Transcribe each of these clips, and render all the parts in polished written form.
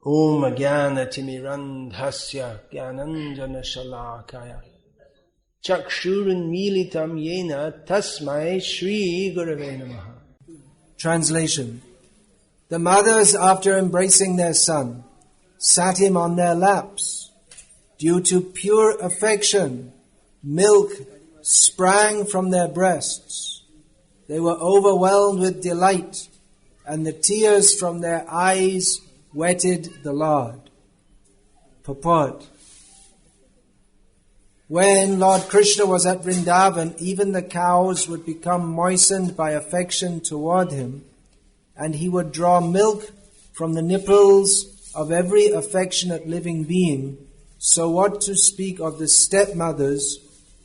Om Jnana-timirandhasya Jnananjana-shalakaya Chakshurunmilitam Yena Tasmai Shri Gurave Namaha. Translation. The mothers, after embracing their son, sat him on their laps. Due to pure affection, milk sprang from their breasts. They were overwhelmed with delight, and the tears from their eyes wetted the Lord. Purport. When Lord Krishna was at Vrindavan, even the cows would become moistened by affection toward him, and he would draw milk from the nipples of every affectionate living being. So what to speak of the stepmothers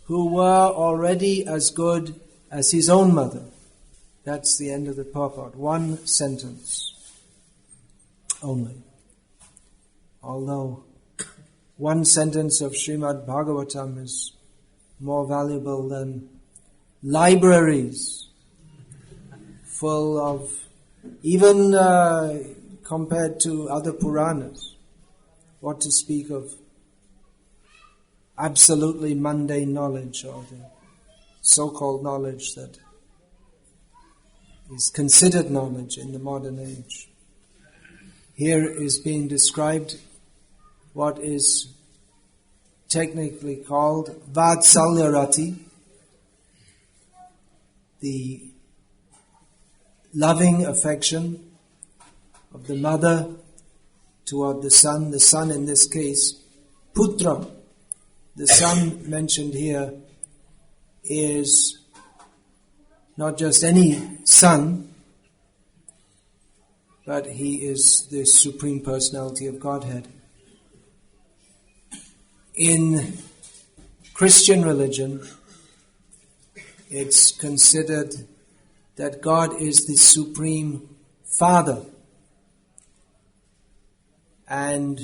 who were already as good as his own mother? That's the end of the purport. One sentence only. Although one sentence of Srimad Bhagavatam is more valuable than libraries full of, even compared to other Puranas, what to speak of absolutely mundane knowledge, or the so-called knowledge that is considered knowledge in the modern age. Here is being described what is technically called Vatsalyarati, the loving affection of the mother toward the son in this case, Putra. The son mentioned here is not just any son, but he is the Supreme Personality of Godhead. In Christian religion, it's considered that God is the Supreme Father. And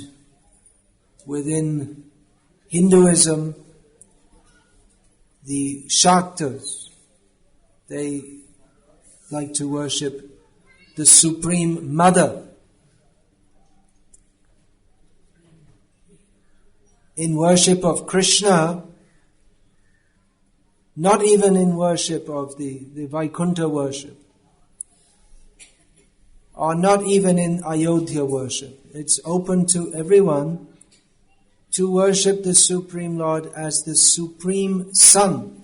within Hinduism, the Shaktas, they like to worship the Supreme Mother. In worship of Krishna, not even in worship of the Vaikuntha worship, or not even in Ayodhya worship, it's open to everyone to worship the Supreme Lord as the Supreme Son.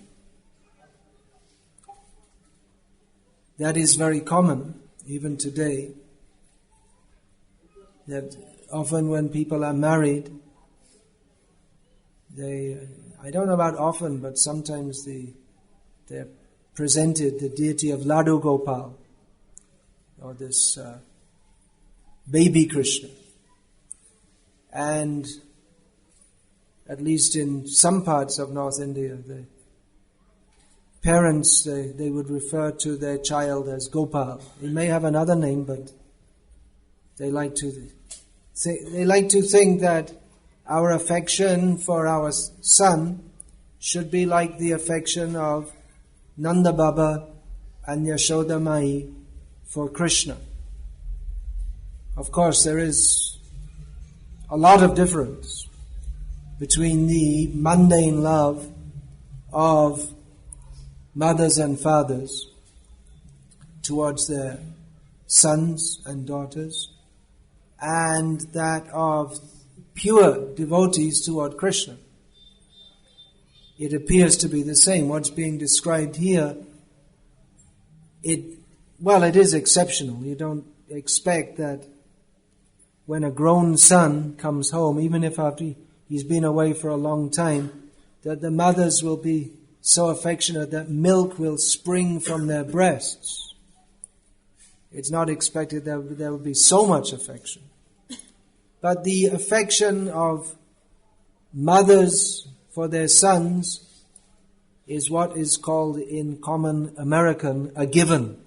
That is very common, even today, that often when people are married, I don't know about often, but sometimes they're presented the deity of Ladu Gopal, or this baby Krishna. And at least in some parts of North India, the parents, they would refer to their child as Gopal. He may have another name, but they like to think that our affection for our son should be like the affection of Nanda Baba and Yashoda Mai for Krishna. Of course, there is a lot of difference between the mundane love of mothers and fathers towards their sons and daughters, and that of pure devotees toward Krishna. It appears to be the same. What's being described here, it is exceptional. You don't expect that when a grown son comes home, even if after he's been away for a long time, that the mothers will be so affectionate that milk will spring from their breasts. It's not expected that there will be so much affection. But the affection of mothers for their sons is what is called in common American a given.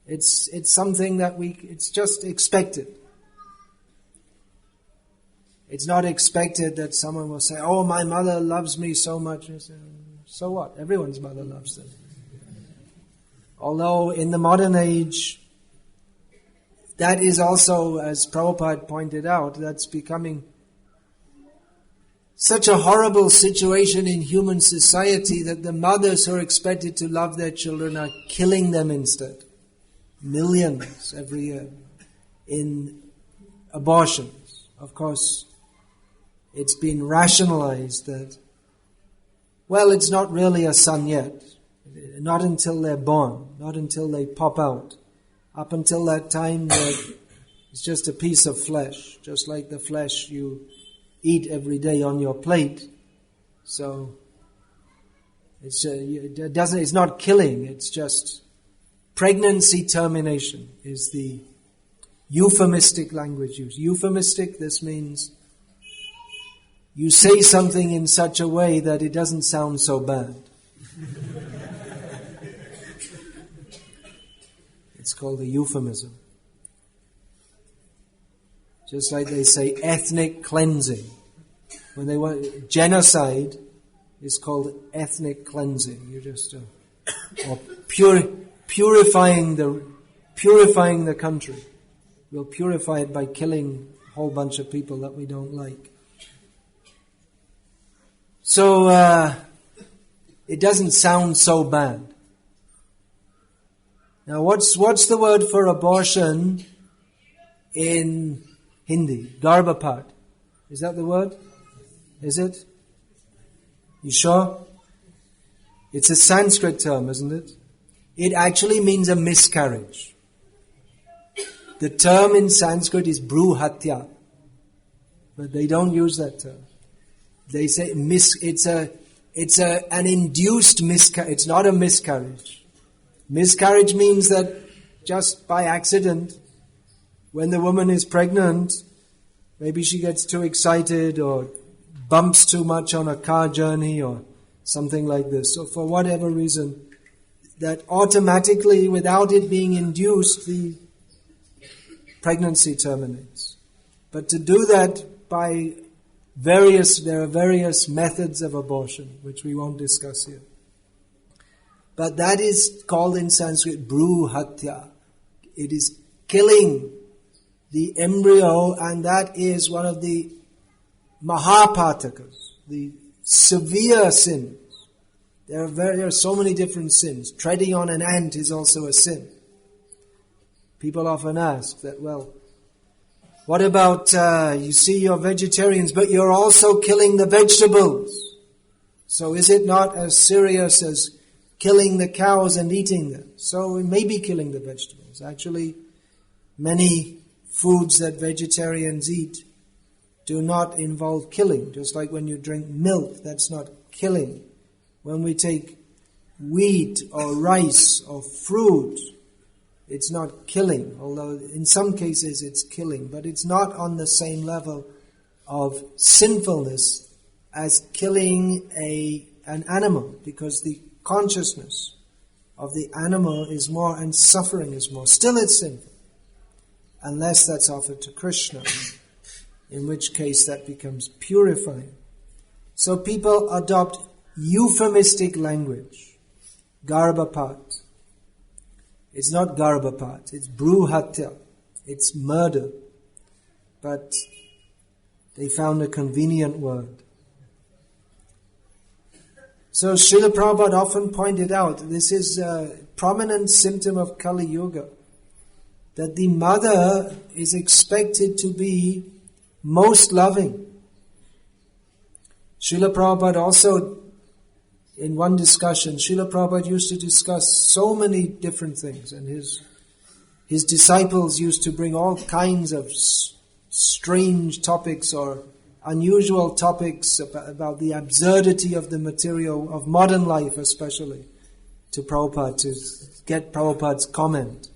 It's something that it's just expected. It's not expected that someone will say, "Oh, my mother loves me so much." Say, so what? Everyone's mother loves them. Although in the modern age, that is also, as Prabhupada pointed out, that's becoming such a horrible situation in human society that the mothers who are expected to love their children are killing them instead. Millions every year in abortions. Of course, it's been rationalized that, well, it's not really a son yet. Not until they're born, not until they pop out. Up until that time, it's just a piece of flesh, just like the flesh you eat every day on your plate. So it's not killing, it's just pregnancy termination is the euphemistic language used. Euphemistic, this means you say something in such a way that it doesn't sound so bad. It's called a euphemism. Just like they say ethnic cleansing. When they want genocide, is called ethnic cleansing. You're just or purifying the country. We'll purify it by killing a whole bunch of people that we don't like. So it doesn't sound so bad. Now, what's the word for abortion in Hindi? Garbhapat. Is that the word? Is it? You sure? It's a Sanskrit term, isn't it? It actually means a miscarriage. The term in Sanskrit is bruhatya, but they don't use that term. They say it's an induced miscarriage. It's not a miscarriage. Miscarriage means that just by accident, when the woman is pregnant, maybe she gets too excited or bumps too much on a car journey or something like this. So for whatever reason, that automatically, without it being induced, the pregnancy terminates. But to do that there are various methods of abortion, which we won't discuss here. But that is called in Sanskrit bruhatya. It is killing the embryo, and that is one of the mahapatakas, the severe sins. There are so many different sins. Treading on an ant is also a sin. People often ask that, well, what about, you see you're vegetarians, but you're also killing the vegetables. So is it not as serious as killing the cows and eating them? So we may be killing the vegetables. Actually, many foods that vegetarians eat do not involve killing. Just like when you drink milk, that's not killing. When we take wheat or rice or fruit, it's not killing. Although in some cases it's killing. But it's not on the same level of sinfulness as killing an animal. Because the consciousness of the animal is more and suffering is more. Still it's sinful. Unless that's offered to Krishna. In which case that becomes purifying. So people adopt euphemistic language. Garbhapat. It's not garbhapat. It's bruhatya. It's murder. But they found a convenient word. So Srila Prabhupada often pointed out, this is a prominent symptom of Kali Yuga, that the mother is expected to be most loving. Srila Prabhupada also, in one discussion, Srila Prabhupada used to discuss so many different things, and his disciples used to bring all kinds of strange topics or unusual topics about the absurdity of the material, of modern life especially, to Prabhupada, to get Prabhupada's comment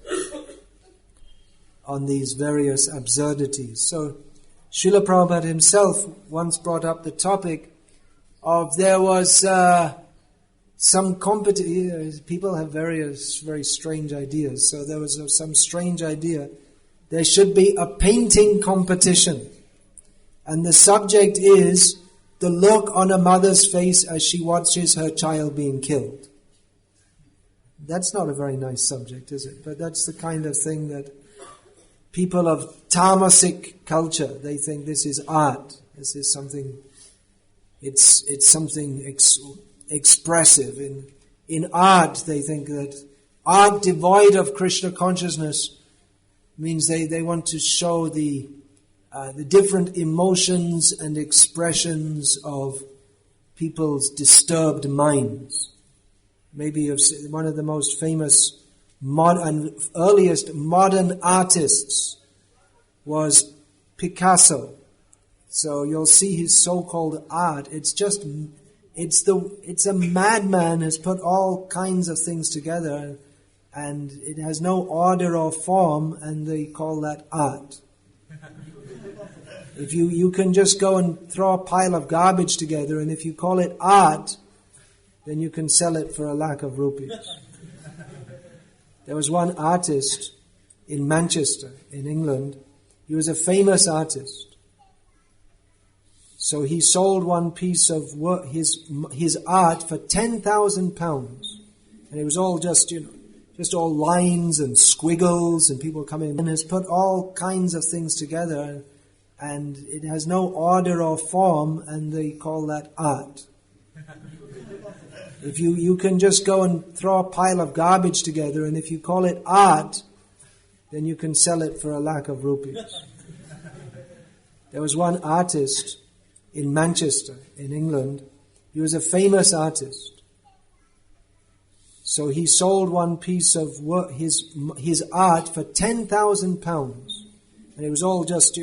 on these various absurdities. So Srila Prabhupada himself once brought up the topic of there was some competition. People have very strange ideas. So there was some strange idea. There should be a painting competition. And the subject is the look on a mother's face as she watches her child being killed. That's not a very nice subject, is it? But that's the kind of thing that people of tamasic culture, they think this is art. This is something, it's something expressive. In art, they think that art devoid of Krishna consciousness means they want to show the different emotions and expressions of people's disturbed minds. Maybe one of the most famous earliest modern artists was Picasso. So you'll see his so-called art. It's a madman has put all kinds of things together, and it has no order or form, and they call that art. If you can just go and throw a pile of garbage together, and if you call it art, then you can sell it for a lakh of rupees. There was one artist in Manchester, in England. He was a famous artist. So he sold one piece of work, his art for £10,000, and it was all just all lines and squiggles, and people coming in, and has put all kinds of things together, and it has no order or form, and they call that art. If you can just go and throw a pile of garbage together, and if you call it art, then you can sell it for a lakh of rupees. There was one artist in Manchester, in England. He was a famous artist. So he sold one piece of work, his art for £10,000, and it was all just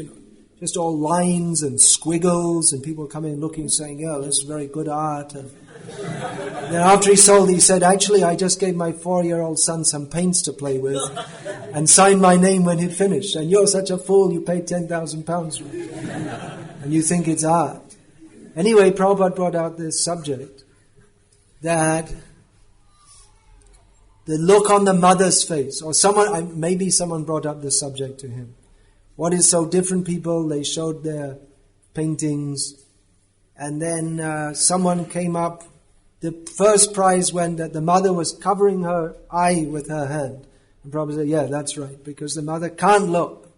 all lines and squiggles, and people coming and looking, saying, "Yeah, this is very good art." And then after he sold, he said, "Actually, I just gave my 4-year-old son some paints to play with, and signed my name when he'd finished. And you're such a fool, you paid £10,000 for it, and you think it's art." Anyway, Prabhupada brought out this subject, that the look on the mother's face, or maybe someone brought up this subject to him. What is so different? People, they showed their paintings, and then someone came up. The first prize went that the mother was covering her eye with her hand. And Prabhupada said, "Yeah, that's right, because the mother can't look.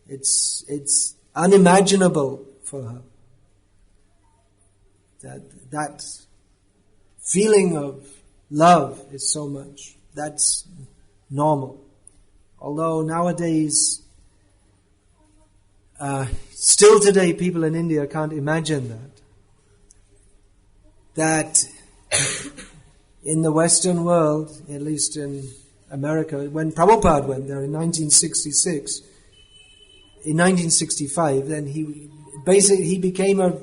It's unimaginable for her. That feeling of love is so much. That's normal." Although nowadays, still today, people in India can't imagine that in the Western world, at least in America, when Prabhupada went there in 1965, then he became a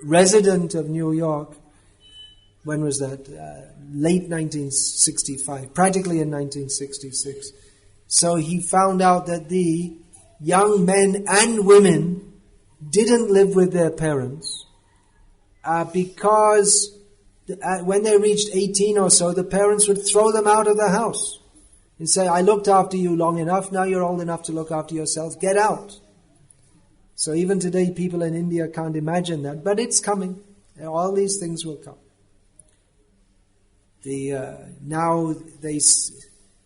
resident of New York. When was that? Late 1965, practically in 1966. So he found out that the young men and women didn't live with their parents because when they reached 18 or so, the parents would throw them out of the house and say, "I looked after you long enough, now you're old enough to look after yourself, get out." So even today, people in India can't imagine that, but it's coming. All these things will come.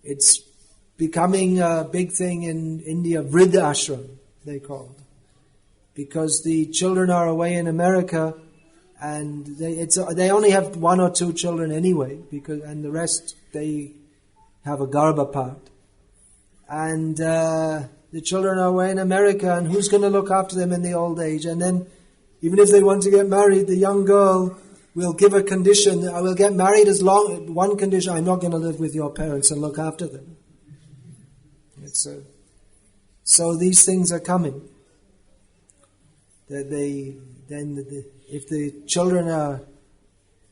It's becoming a big thing in India, Vridha Ashram, they call it. Because the children are away in America, and they only have 1 or 2 children anyway, and the rest, they have a Garbha part. And the children are away in America, and who's going to look after them in the old age? And then, even if they want to get married, the young girl will give a condition: "I will get married one condition, I'm not going to live with your parents and look after them." So these things are coming. If the children are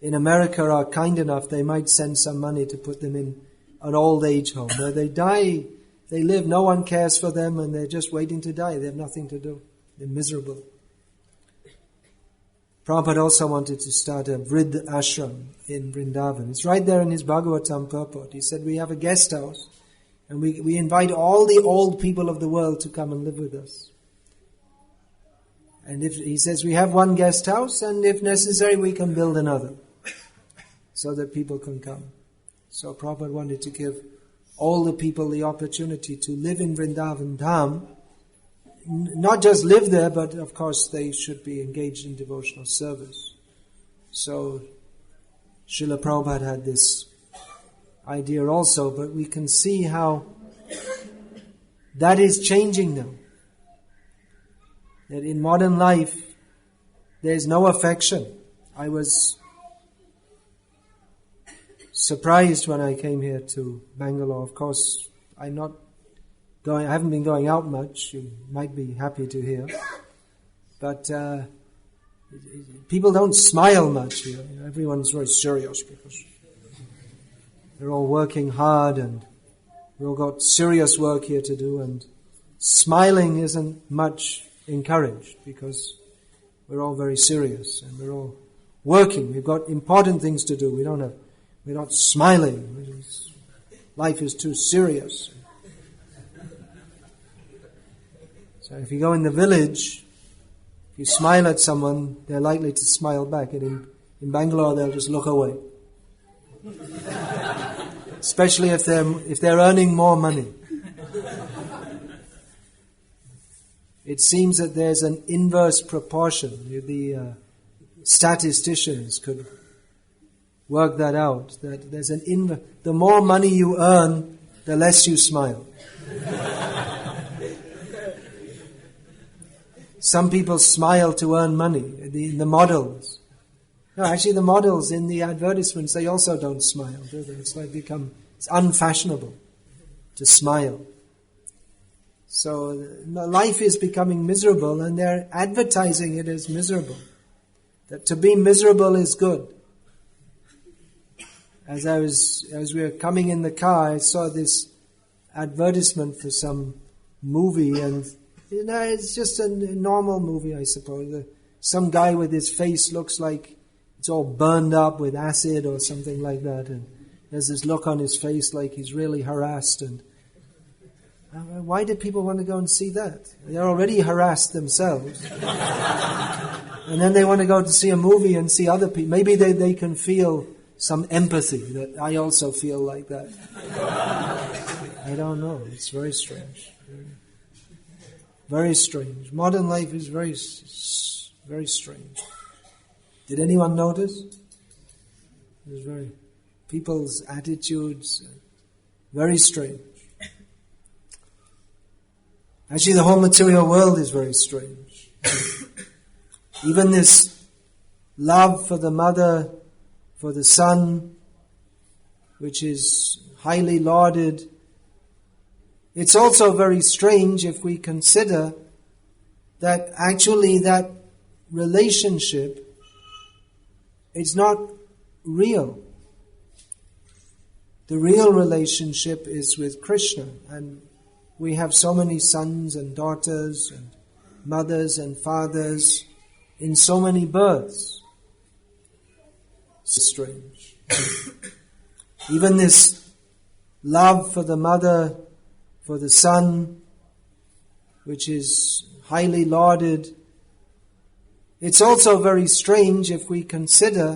in America are kind enough, they might send some money to put them in an old age home where they die. They live, no one cares for them, and they're just waiting to die. They have nothing to do. They're miserable. Prabhupada also wanted to start a Vridha Ashram in Vrindavan. It's right there in his Bhagavatam purport. He said, we have a guest house, and we invite all the old people of the world to come and live with us. And he says, we have one guest house, and if necessary, we can build another, so that people can come. So Prabhupada wanted to give all the people the opportunity to live in Vrindavan Dham. Not just live there, but of course they should be engaged in devotional service. So Srila Prabhupada had this idea also, but we can see how that is changing now. That in modern life, there is no affection. I was surprised when I came here to Bangalore. Of course, I haven't been going out much. You might be happy to hear. But people don't smile much here. Everyone's very serious because they're all working hard and we've all got serious work here to do, and smiling isn't much encouraged because we're all very serious and we're all working. We've got important things to do. We're not smiling. Life is too serious. So if you go in the village, if you smile at someone, they're likely to smile back. And in Bangalore, they'll just look away. Especially if they're earning more money. It seems that there's an inverse proportion. The statisticians could work that out. That there's the more money you earn, the less you smile. Some people smile to earn money. The models. No, actually the models in the advertisements, they also don't smile, do they? It's unfashionable to smile. So life is becoming miserable and they're advertising it as miserable. That to be miserable is good. As we were coming in the car, I saw this advertisement for some movie, and it's just a normal movie, I suppose. Some guy with his face looks like it's all burned up with acid or something like that, and there's this look on his face like he's really harassed. And why do people want to go and see that? They're already harassed themselves. And then they want to go to see a movie and see other people. Maybe they can feel some empathy, that I also feel like that. I don't know. It's very strange. Very strange. Modern life is very, very strange. Did anyone notice? People's attitudes, very strange. Actually, the whole material world is very strange. Even this love for the mother, for the son, which is highly lauded, it's also very strange if we consider that actually that relationship is not real. The real relationship is with Krishna, and we have so many sons and daughters and mothers and fathers in so many births. So strange. Even this love for the mother, for the son, which is highly lauded, it's also very strange if we consider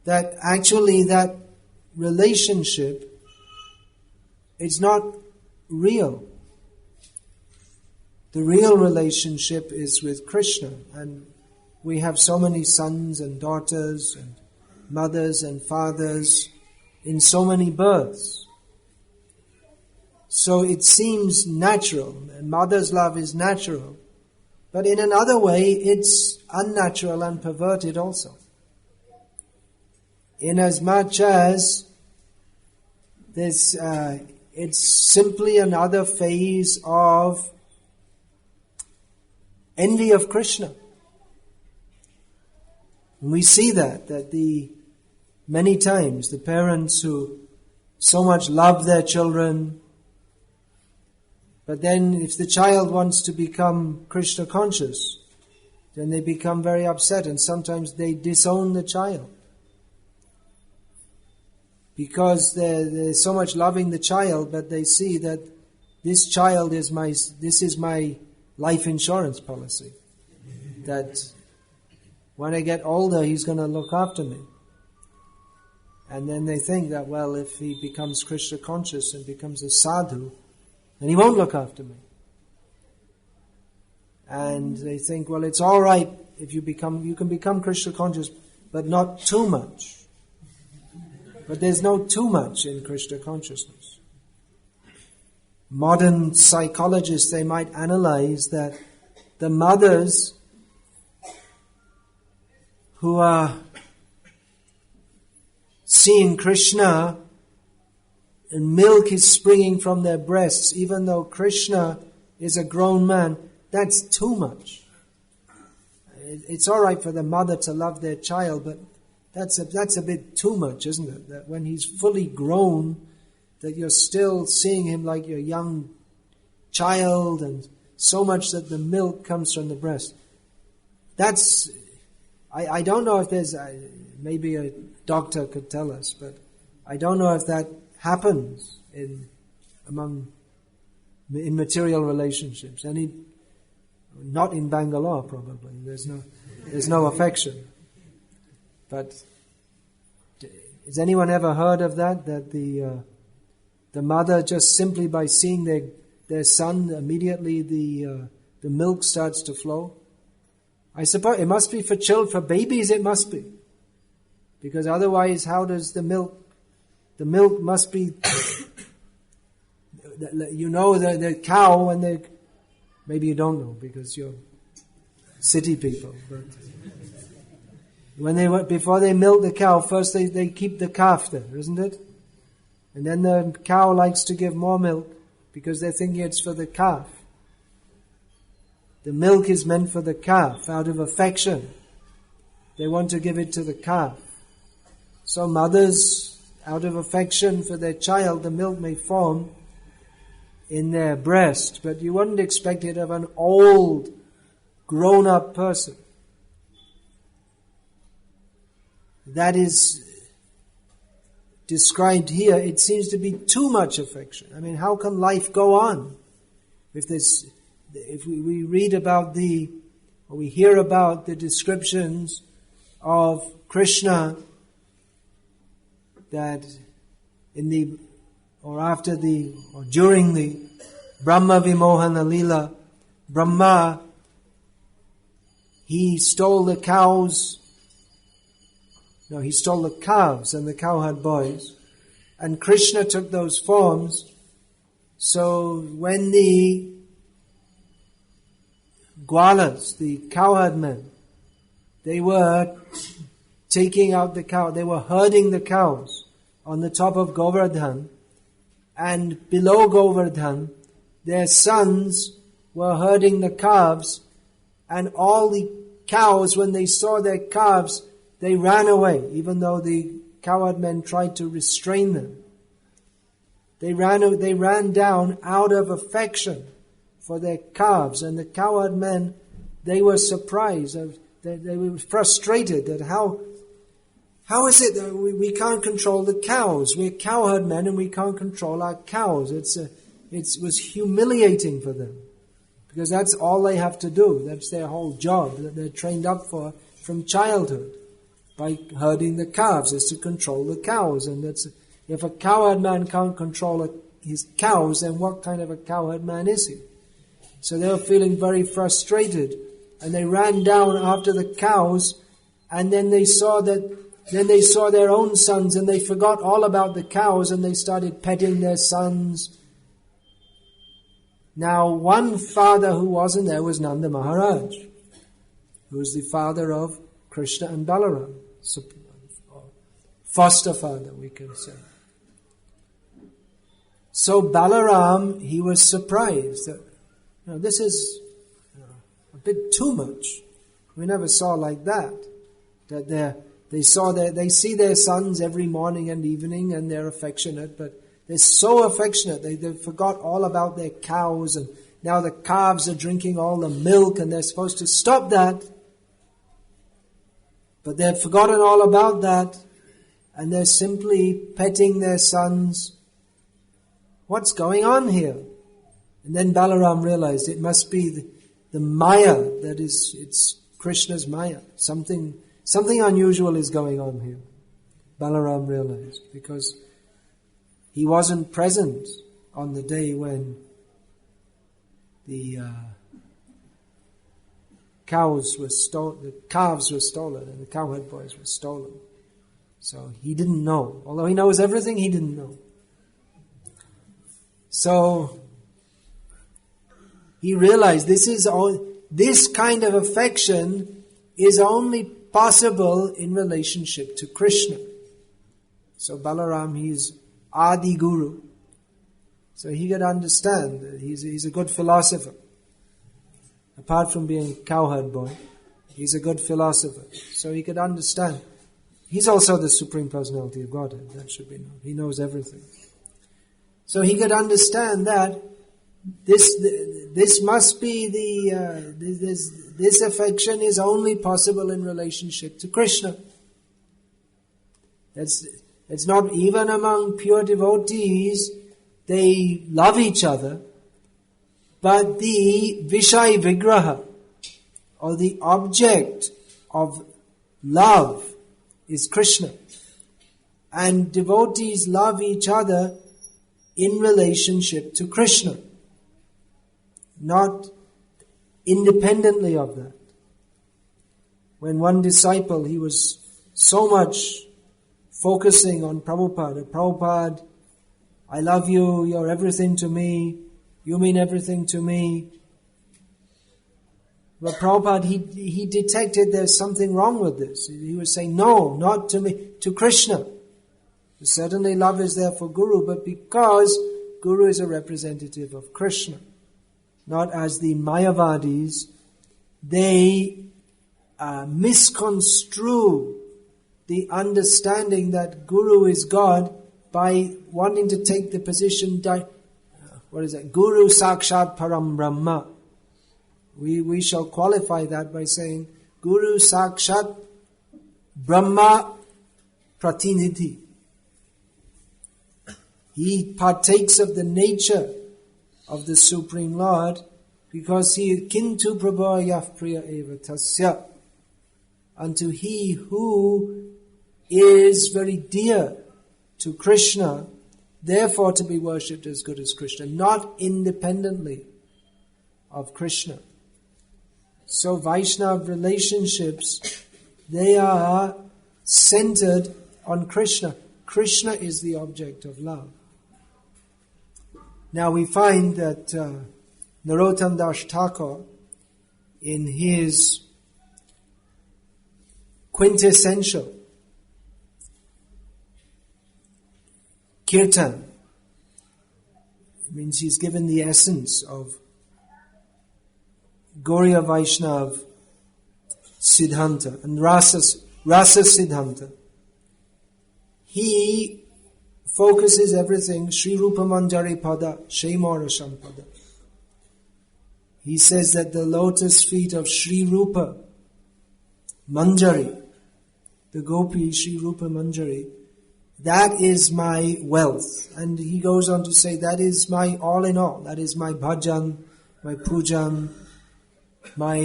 that actually that relationship is not real. The real relationship is with Krishna, and we have so many sons and daughters and mothers and fathers in so many births. So it seems natural, and mother's love is natural, but in another way it's unnatural and perverted also. Inasmuch as it's simply another phase of envy of Krishna. And we see that many times the parents who so much love their children, but then if the child wants to become Krishna conscious, then they become very upset, and sometimes they disown the child. Because they're so much loving the child, but they see that this child is my life insurance policy. That when I get older, he's going to look after me. And then they think that, well, if he becomes Krishna conscious and becomes a sadhu, then he won't look after me. And they think, well, it's all right if you can become Krishna conscious, but not too much. But there's no too much in Krishna consciousness. Modern psychologists, they might analyze that the mothers who are seeing Krishna and milk is springing from their breasts, even though Krishna is a grown man, that's too much. It's all right for the mother to love their child, but that's a bit too much, isn't it? That when he's fully grown, that you're still seeing him like your young child, and so much that the milk comes from the breast. That's, I don't know if there's, maybe a doctor could tell us, but I don't know if that happens in material relationships. Not in Bangalore, probably. There's no affection. But has anyone ever heard of that? That the mother, just simply by seeing their son, immediately the milk starts to flow? I suppose it must be for babies. It must be, because otherwise, how does the milk? The milk must be, the cow, and maybe you don't know because you're city people, but before they milk the cow, first they keep the calf there, isn't it? And then the cow likes to give more milk because they're thinking it's for the calf. The milk is meant for the calf out of affection. They want to give it to the calf. So mothers, out of affection for their child, the milk may form in their breast, but you wouldn't expect it of an old, grown-up person. That is described here. It seems to be too much affection. I mean, how can life go on if we read about we hear about the descriptions of Krishna that during the Brahma Vimohana Leela, Brahma, he stole the cows. No, he stole the calves and the cowherd boys. And Krishna took those forms. So when the Gwalas, the cowherd men, they were taking out the cow, they were herding the cows on the top of Govardhan, and below Govardhan, their sons were herding the calves, and all the cows, when they saw their calves, they ran away, even though the cowherd men tried to restrain them. They ran down out of affection for their calves, and the cowherd men, they were surprised, they were frustrated that how is it that we can't control the cows? We're cowherd men and we can't control our cows. It was humiliating for them, because that's all they have to do. That's their whole job that they're trained up for from childhood. By herding the calves is to control the cows, and if a cowherd man can't control his cows, then what kind of a cowherd man is he? So they were feeling very frustrated, and they ran down after the cows, and then they saw their own sons, and they forgot all about the cows, and they started petting their sons. Now, one father who wasn't there was Nanda Maharaj, who was the father of Krishna and Balaram. Foster father, we can say. So Balaram, he was surprised that this is a bit too much. We never saw like that. That they see their sons every morning and evening, and they're affectionate, but they're so affectionate they forgot all about their cows, and now the calves are drinking all the milk, and they're supposed to stop that. But they've forgotten all about that, and they're simply petting their sons. What's going on here? And then Balaram realized it must be the Maya, it's Krishna's Maya. Something unusual is going on here. Balaram realized, because he wasn't present on the day when the calves were stolen and the cowherd boys were stolen. So he didn't know. Although he knows everything, he didn't know. So he realized this kind of affection is only possible in relationship to Krishna. So Balaram, he's Adi Guru. So he could understand that he's a good philosopher. Apart from being a cowherd boy, he's a good philosopher. So he could understand. He's also the Supreme Personality of Godhead. That should be known. He knows everything. So he could understand that this must be this affection is only possible in relationship to Krishna. It's not even among pure devotees. They love each other, but the Vishai Vigraha, or the object of love, is Krishna. And devotees love each other in relationship to Krishna, not independently of that. When one disciple, he was so much focusing on Prabhupada. Prabhupada, I love you, you're everything to me, you mean everything to me. But Prabhupada, he detected there's something wrong with this. He was saying, no, not to me, to Krishna. Certainly love is there for Guru, but because Guru is a representative of Krishna, not as the Mayavadis, they misconstrue the understanding that Guru is God by wanting to take the position, Guru Sakshat Param Brahma. We shall qualify that by saying Guru Sakshat Brahma Pratinidhi. He partakes of the nature of the Supreme Lord because he is Kintu Prabhayah Priya Eva Tasya. Unto he who is very dear to Krishna, therefore to be worshipped as good as Krishna, not independently of Krishna. So Vaishnava relationships, they are centered on Krishna. Krishna is the object of love. Now we find that Narottam Das Thakur, in his quintessential kirtan, it means he's given the essence of Gauriya Vaishnav Siddhanta and Rasa Siddhanta. He focuses everything Sri Rupa Manjari Pada, Shemara Sampada. He says that the lotus feet of Sri Rupa Manjari, the Gopi Sri Rupa Manjari, that is my wealth. And he goes on to say, that is my all in all. That is my bhajan, my pujan, my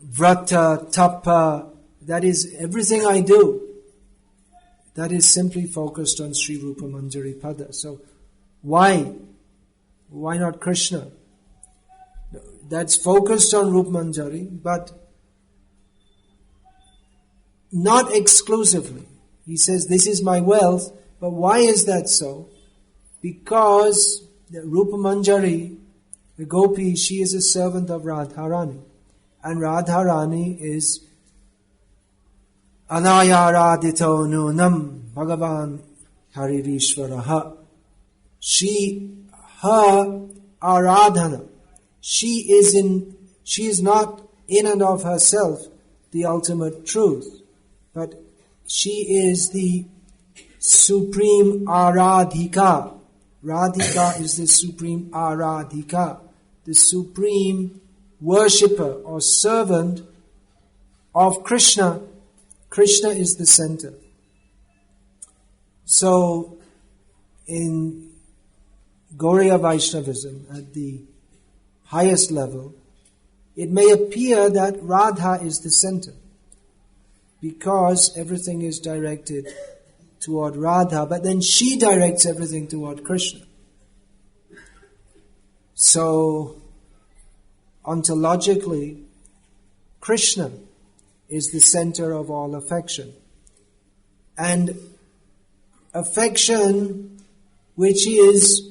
vrata, tapa. That is everything I do. That is simply focused on Sri Rupa Manjari Pada. So why? Why not Krishna? That's focused on Rupa Manjari, but not exclusively. He says, this is my wealth, but why is that so? Because the Rupa Manjari, the Gopi, she is a servant of Radharani. And Radharani is Anayaradito Nunam Bhagavan Haririshvaraha. Her Aradhana, she is not in and of herself the ultimate truth, but she is the supreme Aradhika. Radhika is the supreme Aradhika, the supreme worshipper or servant of Krishna. Krishna is the center. So, in Gauriya Vaishnavism, at the highest level, it may appear that Radha is the center, because everything is directed toward Radha, but then she directs everything toward Krishna. So, ontologically, Krishna is the center of all affection. And affection which is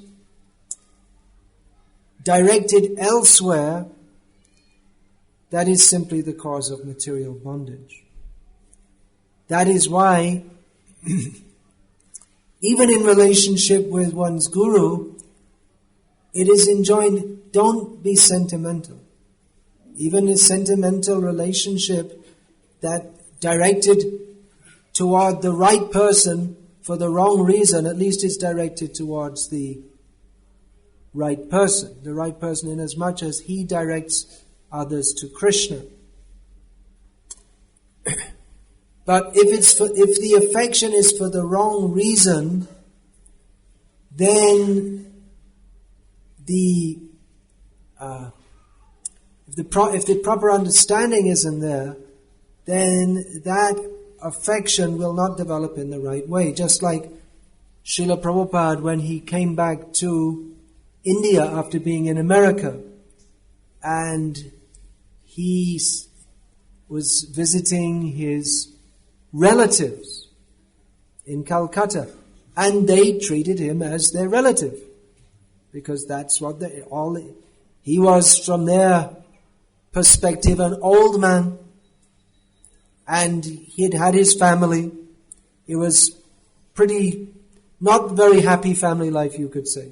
directed elsewhere, that is simply the cause of material bondage. That is why, even in relationship with one's guru, it is enjoined, don't be sentimental. Even a sentimental relationship that directed toward the right person for the wrong reason, at least is directed towards the right person. The right person in as much as he directs others to Krishna. But if the affection is for the wrong reason, then if the proper understanding isn't there, then that affection will not develop in the right way. Just like Srila Prabhupada, when he came back to India after being in America, and he was visiting his relatives in Calcutta, and they treated him as their relative, because that's what he was, from their perspective, an old man, and he had had his family. It was pretty, not very happy family life, you could say.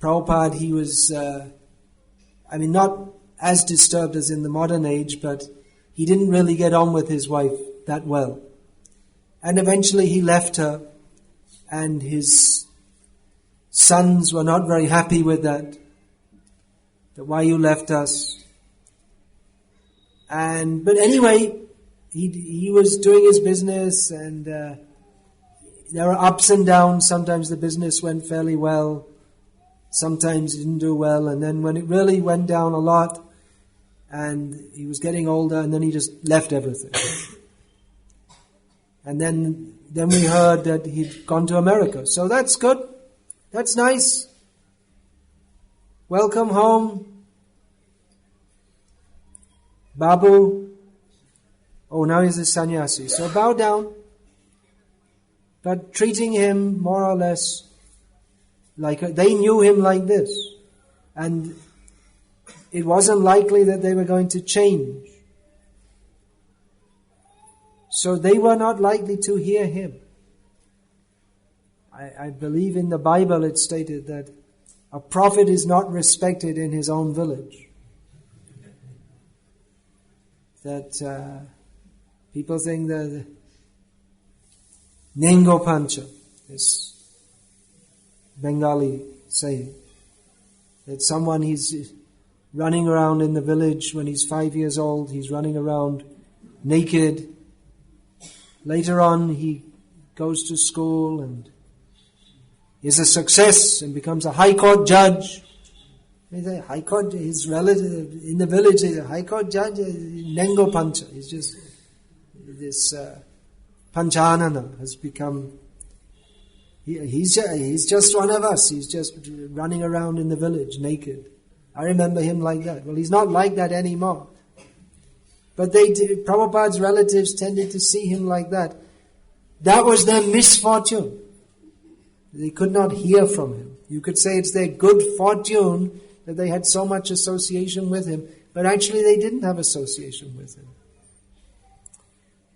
Prabhupada, he was, not as disturbed as in the modern age, but he didn't really get on with his wife that well. And eventually he left her, and his sons were not very happy with that why you left us. But anyway, he was doing his business, and there were ups and downs. Sometimes the business went fairly well, sometimes it didn't do well, and then when it really went down a lot, and he was getting older, and then he just left everything. And then we heard that he'd gone to America. So that's good. That's nice. Welcome home. Babu. Oh, now he's a sannyasi. So bow down. But treating him more or less like they knew him like this. And it wasn't likely that they were going to change. So they were not likely to hear him. I believe in the Bible it's stated that a prophet is not respected in his own village. That people think that Nengo Pancha, this Bengali saying, that someone, he's running around in the village when he's 5 years old, he's running around naked. Later on he goes to school and is a success and becomes a high court judge. He's a high court, his relative in the village is a high court judge, Nengo Pancha. He's just, this Panchanana has become, he's just one of us. He's just running around in the village naked. I remember him like that. Well, he's not like that anymore. But Prabhupada's relatives tended to see him like that. That was their misfortune. They could not hear from him. You could say it's their good fortune that they had so much association with him, but actually they didn't have association with him.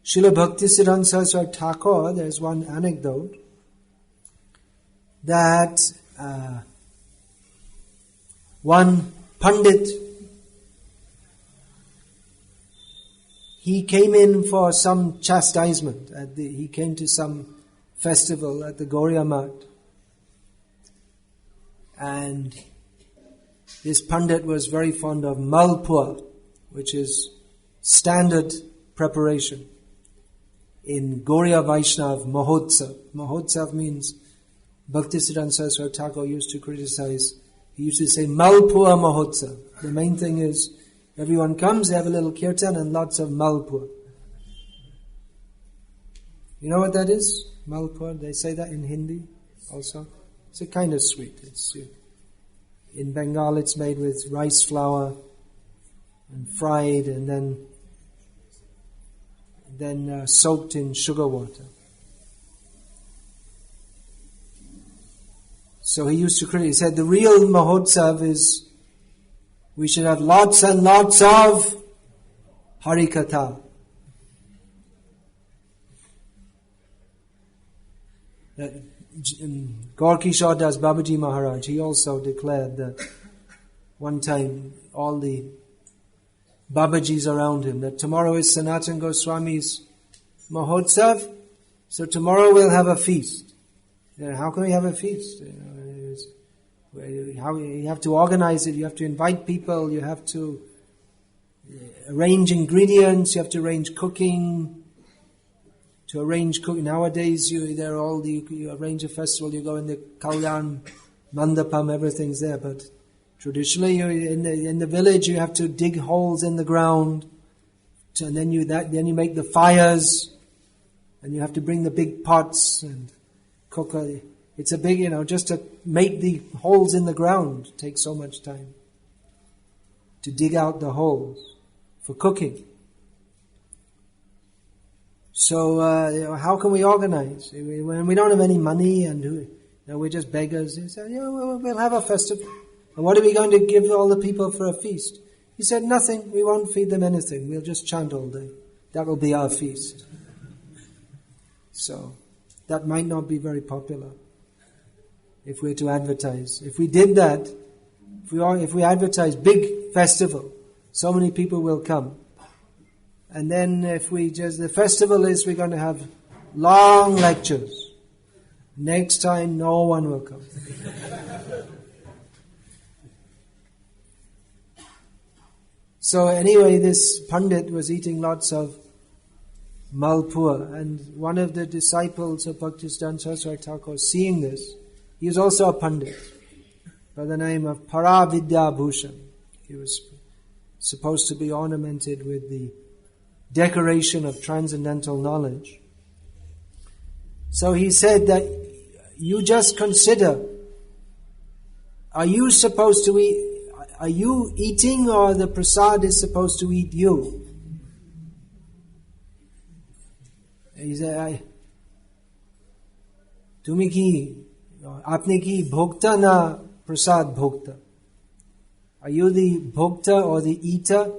Srila Bhaktisiddhanta Saraswati Thakur, there's one anecdote that one Pandit, he came in for some chastisement. He came to some festival at the Gauriya Mat. And this Pandit was very fond of Malpua, which is standard preparation in Gauriya Vaishnav Mahotsav. Mahotsav means, Bhaktisiddhanta Saraswati Thakur used to criticize, he used to say Malpua Mahotsav. The main thing is, everyone comes, they have a little kirtan and lots of Malpua. You know what that is? Malpua. They say that in Hindi also. It's a kind of sweet. In Bengal it's made with rice flour and fried and then soaked in sugar water. So he used to create, he said the real Mahotsav is we should have lots and lots of Harikatha. Gaur Kishore Das Babaji Maharaj, he also declared that one time all the Babajis around him, that tomorrow is Sanatana Goswami's Mahotsav, so tomorrow we'll have a feast. How can we have a feast? You have to organize it, you have to invite people, you have to arrange ingredients, you have to arrange cooking. To arrange cooking, nowadays you arrange a festival, you go in the Kalyan, Mandapam, everything's there. But traditionally, in the village, you have to dig holes in the ground, and then you make the fires, and you have to bring the big pots and cook. It's a big, just to make the holes in the ground takes so much time. To dig out the holes for cooking. So how can we organize when we don't have any money and we're just beggars? He said, we'll have a festival. And what are we going to give all the people for a feast? He said, nothing. We won't feed them anything. We'll just chant all day. That will be our feast. So that might not be very popular if we're to advertise. If we did that, if we advertise big festival, so many people will come. And then the festival is we're going to have long lectures. Next time no one will come. So anyway, this Pandit was eating lots of malpua, and one of the disciples of Bhaktisiddhanta Saraswati Thakur, seeing this, he was also a Pandit by the name of Paravidya Bhushan. He was supposed to be ornamented with the decoration of transcendental knowledge. So he said that you just consider, are you eating or the prasad is supposed to eat you? He said, Tumi ki, apne ki bhokta na prasad bhokta. Are you the bhokta or the eater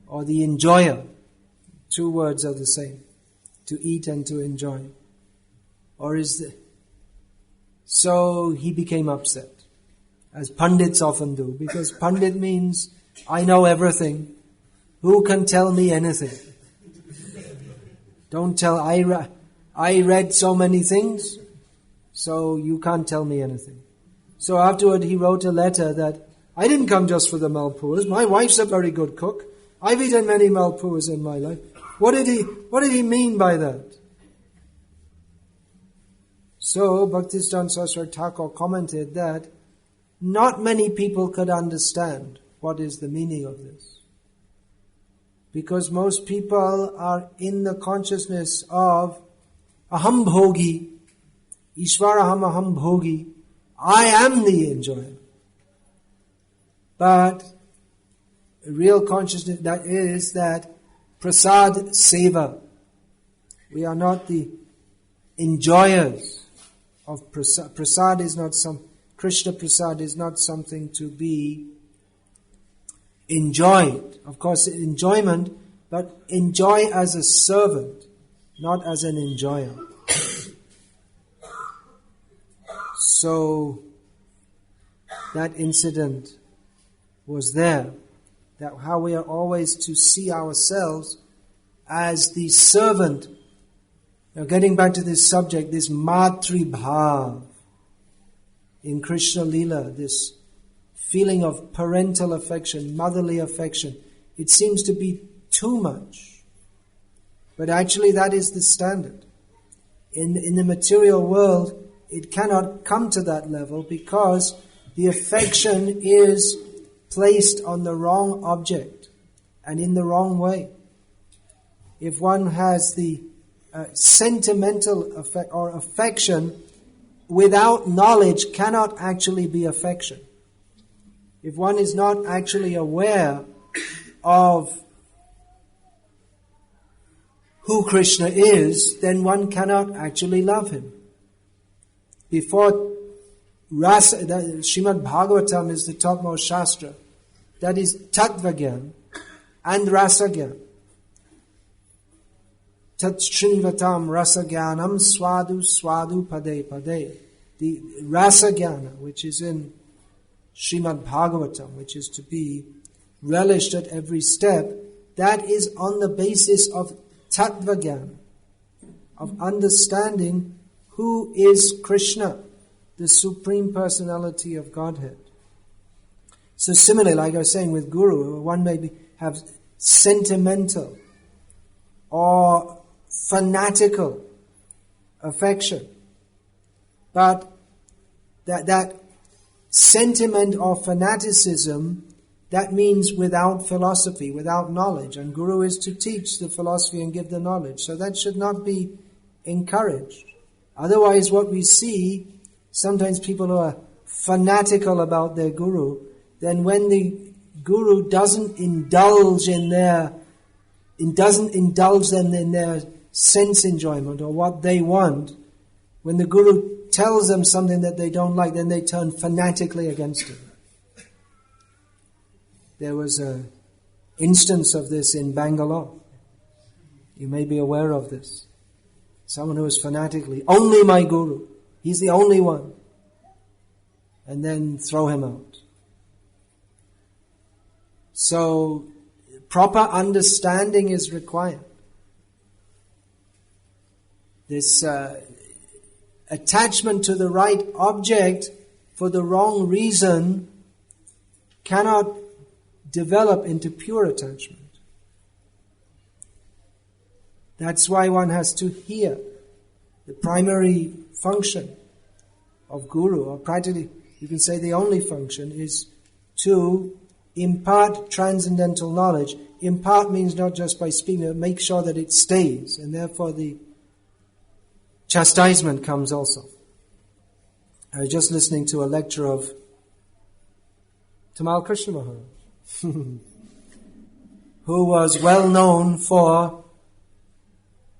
or the enjoyer? Two words are the same. To eat and to enjoy. So he became upset. As Pandits often do. Because Pandit means, I know everything. Who can tell me anything? Don't tell, I read so many things, so you can't tell me anything. So afterward he wrote a letter that, I didn't come just for the malpuas. My wife's a very good cook. I've eaten many malpuas in my life. What did he mean by that? So Bhaktisiddhanta Saraswati Thakur commented that not many people could understand what is the meaning of this. Because most people are in the consciousness of aham bhogi, Ishvaraham aham bhogi, I am the enjoyer. But real consciousness that is that prasad seva. We are not the enjoyers of prasad. Prasad is not Krishna prasad is not something to be enjoyed. Of course, enjoyment, but enjoy as a servant, not as an enjoyer. So, that incident was there. That how we are always to see ourselves as the servant. Now getting back to this subject, this matri bhav in Krishna Lila, this feeling of parental affection, motherly affection, it seems to be too much. But actually that is the standard. In the material world, it cannot come to that level because the affection is placed on the wrong object and in the wrong way. If one has the sentimental affection without knowledge cannot actually be affection. If one is not actually aware of who Krishna is, then one cannot actually love him. Before Rasa, Srimad Bhagavatam is the topmost shastra. That is Tattva Gyan and Rasa Gyan. Tat Srinvatam Rasa Gyanam Swadu Swadu Pade Pade. The Rasa Gyana, which is in Srimad Bhagavatam, which is to be relished at every step, that is on the basis of Tattva Gyana, of understanding who is Krishna, the Supreme Personality of Godhead. So similarly, like I was saying with Guru, one may have sentimental or fanatical affection. But that sentiment or fanaticism, that means without philosophy, without knowledge. And Guru is to teach the philosophy and give the knowledge. So that should not be encouraged. Otherwise, what we see, sometimes people who are fanatical about their Guru, then when the Guru doesn't indulge them in their sense enjoyment or what they want, when the Guru tells them something that they don't like, then they turn fanatically against him. There was an instance of this in Bangalore. You may be aware of this. Someone who was fanatically, only my Guru, he's the only one. And then throw him out. So, proper understanding is required. This attachment to the right object for the wrong reason cannot develop into pure attachment. That's why one has to hear. The primary function of Guru, or practically you can say the only function, is to impart transcendental knowledge. Impart means not just by speaking, but make sure that it stays, and therefore the chastisement comes also. I was just listening to a lecture of Tamal Krishna Maharaj, who was well known for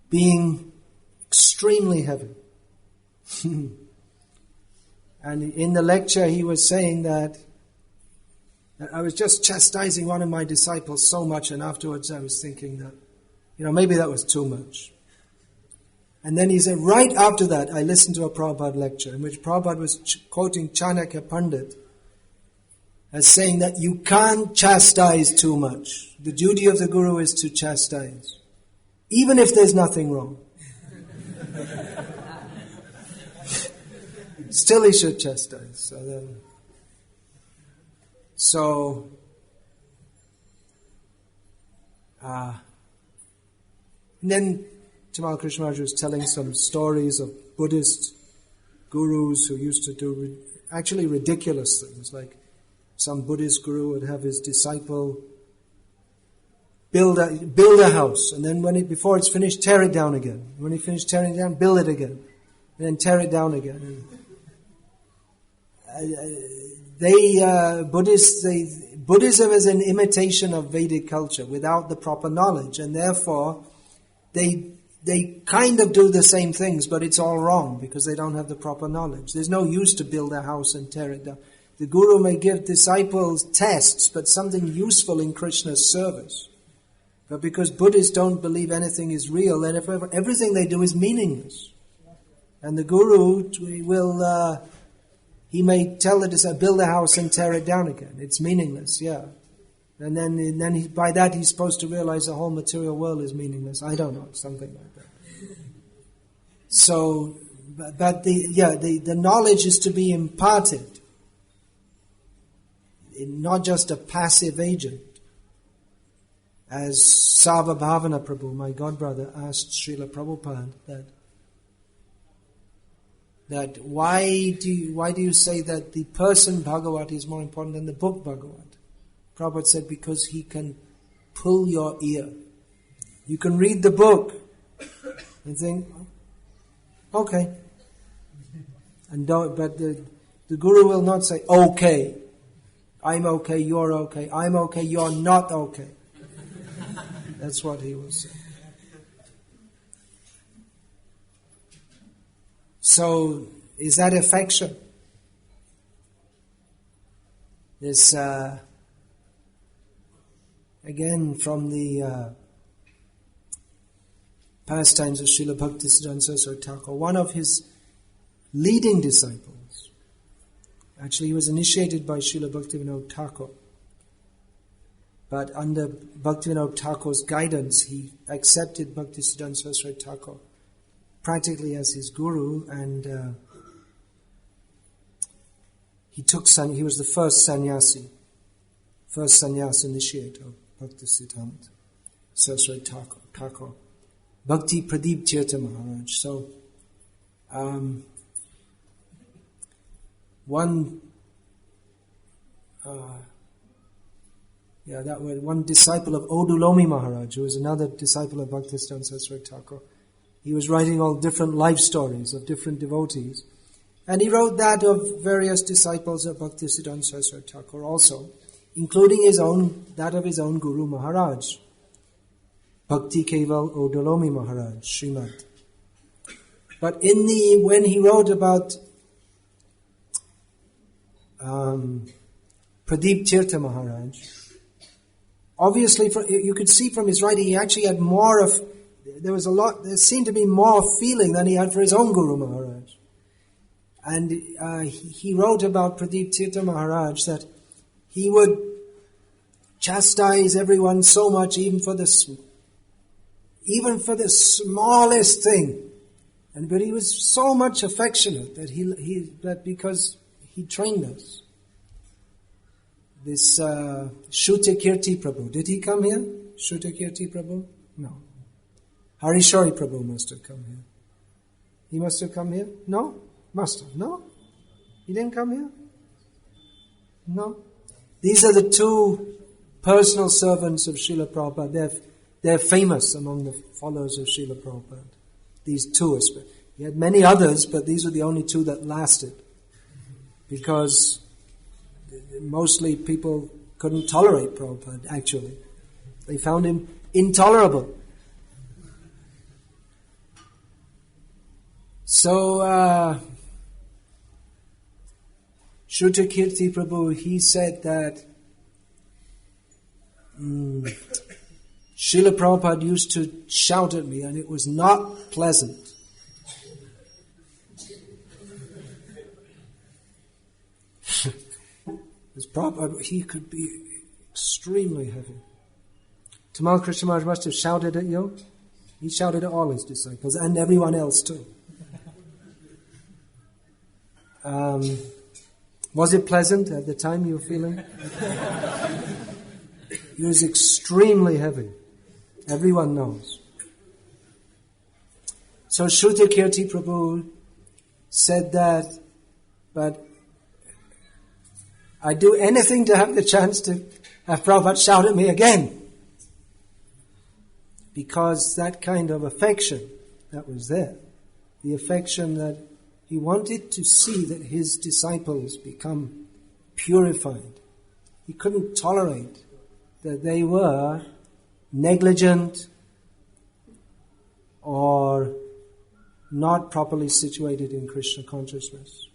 being extremely heavy. And in the lecture he was saying that I was just chastising one of my disciples so much, and afterwards I was thinking that, maybe that was too much. And then he said, right after that, I listened to a Prabhupada lecture in which Prabhupada was quoting Chanakya Pandit as saying that you can't chastise too much. The duty of the Guru is to chastise, even if there's nothing wrong. Still he should chastise. And then Tamal Krishna Maharaj was telling some stories of Buddhist gurus who used to do actually ridiculous things, like some Buddhist guru would have his disciple build a house, and then before it's finished, tear it down again. When he finished tearing it down, build it again, and then tear it down again. Buddhism is an imitation of Vedic culture without the proper knowledge, and therefore they kind of do the same things, but it's all wrong because they don't have the proper knowledge. There's no use to build a house and tear it down. The Guru may give disciples tests, but something useful in Krishna's service. But because Buddhists don't believe anything is real, then everything they do is meaningless. And the Guru will, he may tell the disciple, build a house and tear it down again. It's meaningless, yeah. And then by that he's supposed to realize the whole material world is meaningless. I don't know, something like that. So, but the knowledge is to be imparted, not just a passive agent. As Sava Bhavana Prabhu, my godbrother, asked Srila Prabhupada that why do you say that the person Bhagavat is more important than the book Bhagavat? Prabhupada said, because he can pull your ear. You can read the book, and think, okay. But the Guru will not say, okay, I'm okay, you're okay, I'm okay, you're not okay. That's what he will say. So, is that affection? This, again, from the pastimes of Srila Bhaktisiddhanta Saraswati Thakur, one of his leading disciples, actually he was initiated by Srila Bhaktivinoda Thakur, but under Bhaktivinoda Thakur's guidance, he accepted Bhaktisiddhanta Saraswati Thakur practically as his guru, and he was the first sannyasi initiate of Bhaktisiddhanta Saraswati Thakur, Bhakti Pradeep Tirtha Maharaj. So, one disciple of Odulomi Maharaj, who was another disciple of Bhaktisiddhanta Saraswati Thakur. He was writing all different life stories of different devotees. And he wrote that of various disciples of Bhaktisiddhanta Saraswati Thakur also, including that of his own Guru Maharaj, Bhakti Keval Odulomi Maharaj, Srimad. But when he wrote about Pradeep Tirtha Maharaj, obviously you could see from his writing he actually had there seemed to be more feeling than he had for his own Guru Maharaj. And he wrote about Pradeep Tirtha Maharaj that he would chastise everyone so much, even for the smallest thing. But he was so much affectionate that because he trained us. This Shruta Kirti Prabhu, did he come here? Shruta Kirti Prabhu? No. Harishori Prabhu must have come here. He must have come here? No? Must have. No? He didn't come here? No? These are the two personal servants of Srila Prabhupada. They're famous among the followers of Srila Prabhupada. These two. He had many others, but these were the only two that lasted. Because mostly people couldn't tolerate Prabhupada, actually. They found him intolerable. So, Shruta Kirti Prabhu, he said that Srila Prabhupada used to shout at me, and it was not pleasant. This Prabhupada, he could be extremely heavy. Tamal Krishna Maharaj must have shouted at you. He shouted at all his disciples, and everyone else too. Was it pleasant at the time you were feeling? He was extremely heavy. Everyone knows. So Shruta Kirti Prabhu said that, but I'd do anything to have the chance to have Prabhupada shout at me again. Because that kind of affection that was there, the affection that he wanted to see that his disciples become purified. He couldn't tolerate that they were negligent or not properly situated in Krishna consciousness.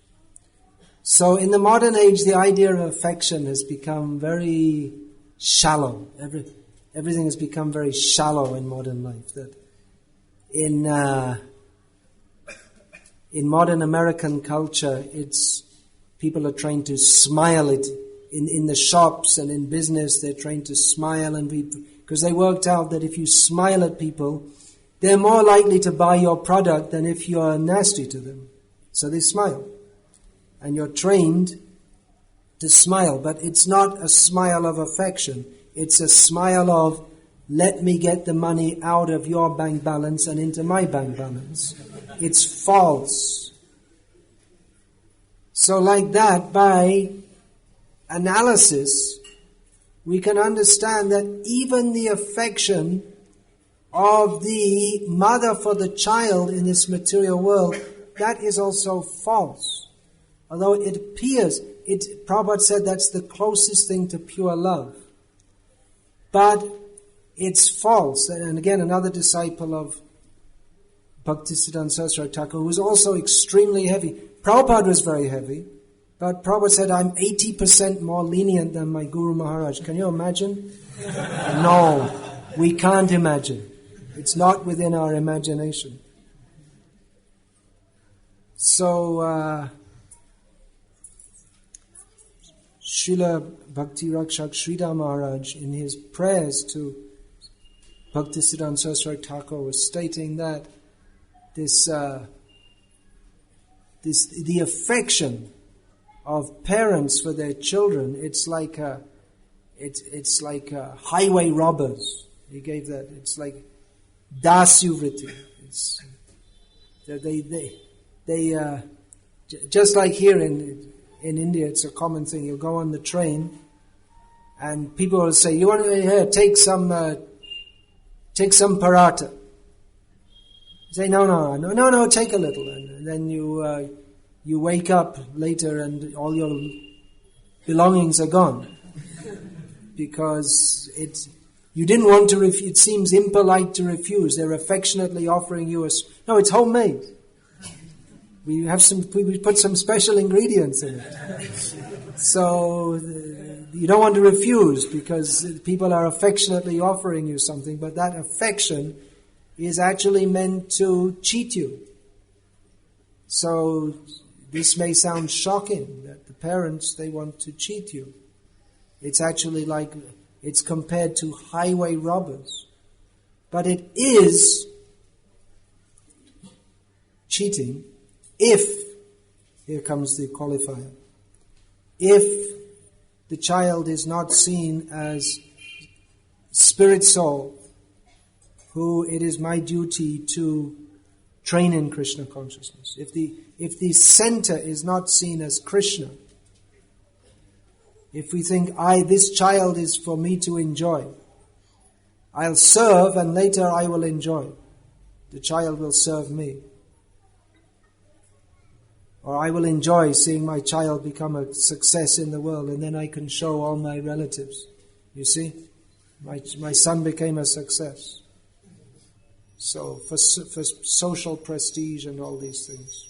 So in the modern age, the idea of affection has become very shallow. Everything has become very shallow in modern life. That in modern American culture, people are trained to smile. In the shops and in business, they're trained to smile, and because they worked out that if you smile at people, they're more likely to buy your product than if you're nasty to them. So they smile. And you're trained to smile, but it's not a smile of affection. It's a smile of, let me get the money out of your bank balance and into my bank balance. It's false. So like that, by analysis, we can understand that even the affection of the mother for the child in this material world, that is also false. Although it appears, Prabhupada said that's the closest thing to pure love. But it's false. And again, another disciple of Bhaktisiddhanta Saraswati Thakur, who was also extremely heavy. Prabhupada was very heavy, but Prabhupada said, I'm 80% more lenient than my Guru Maharaj. Can you imagine? No, we can't imagine. It's not within our imagination. So, Srila Bhakti Rakshak Sridhar Maharaj, in his prayers to Bhaktisiddhanta Saraswati Thakur, was stating that the affection of parents for their children, it's like highway robbers. He gave that. It's like dasyuvriti. It's they just like here in India, it's a common thing. You go on the train, and people will say, "You want to take some paratha." You say, no, take a little, and then you wake up later, and all your belongings are gone because you didn't want to. It seems impolite to refuse. They're affectionately offering you no. It's homemade. We put some special ingredients in it. So you don't want to refuse because people are affectionately offering you something, but that affection is actually meant to cheat you. So this may sound shocking that the parents, they want to cheat you. It's actually like, it's compared to highway robbers. But it is cheating if, here comes the qualifier, if the child is not seen as spirit soul, who it is my duty to train in Krishna consciousness. If the center is not seen as Krishna, if we think, this child is for me to enjoy, I'll serve and later I will enjoy. The child will serve me. Or I will enjoy seeing my child become a success in the world, and then I can show all my relatives. You see? My son became a success. So, for social prestige and all these things.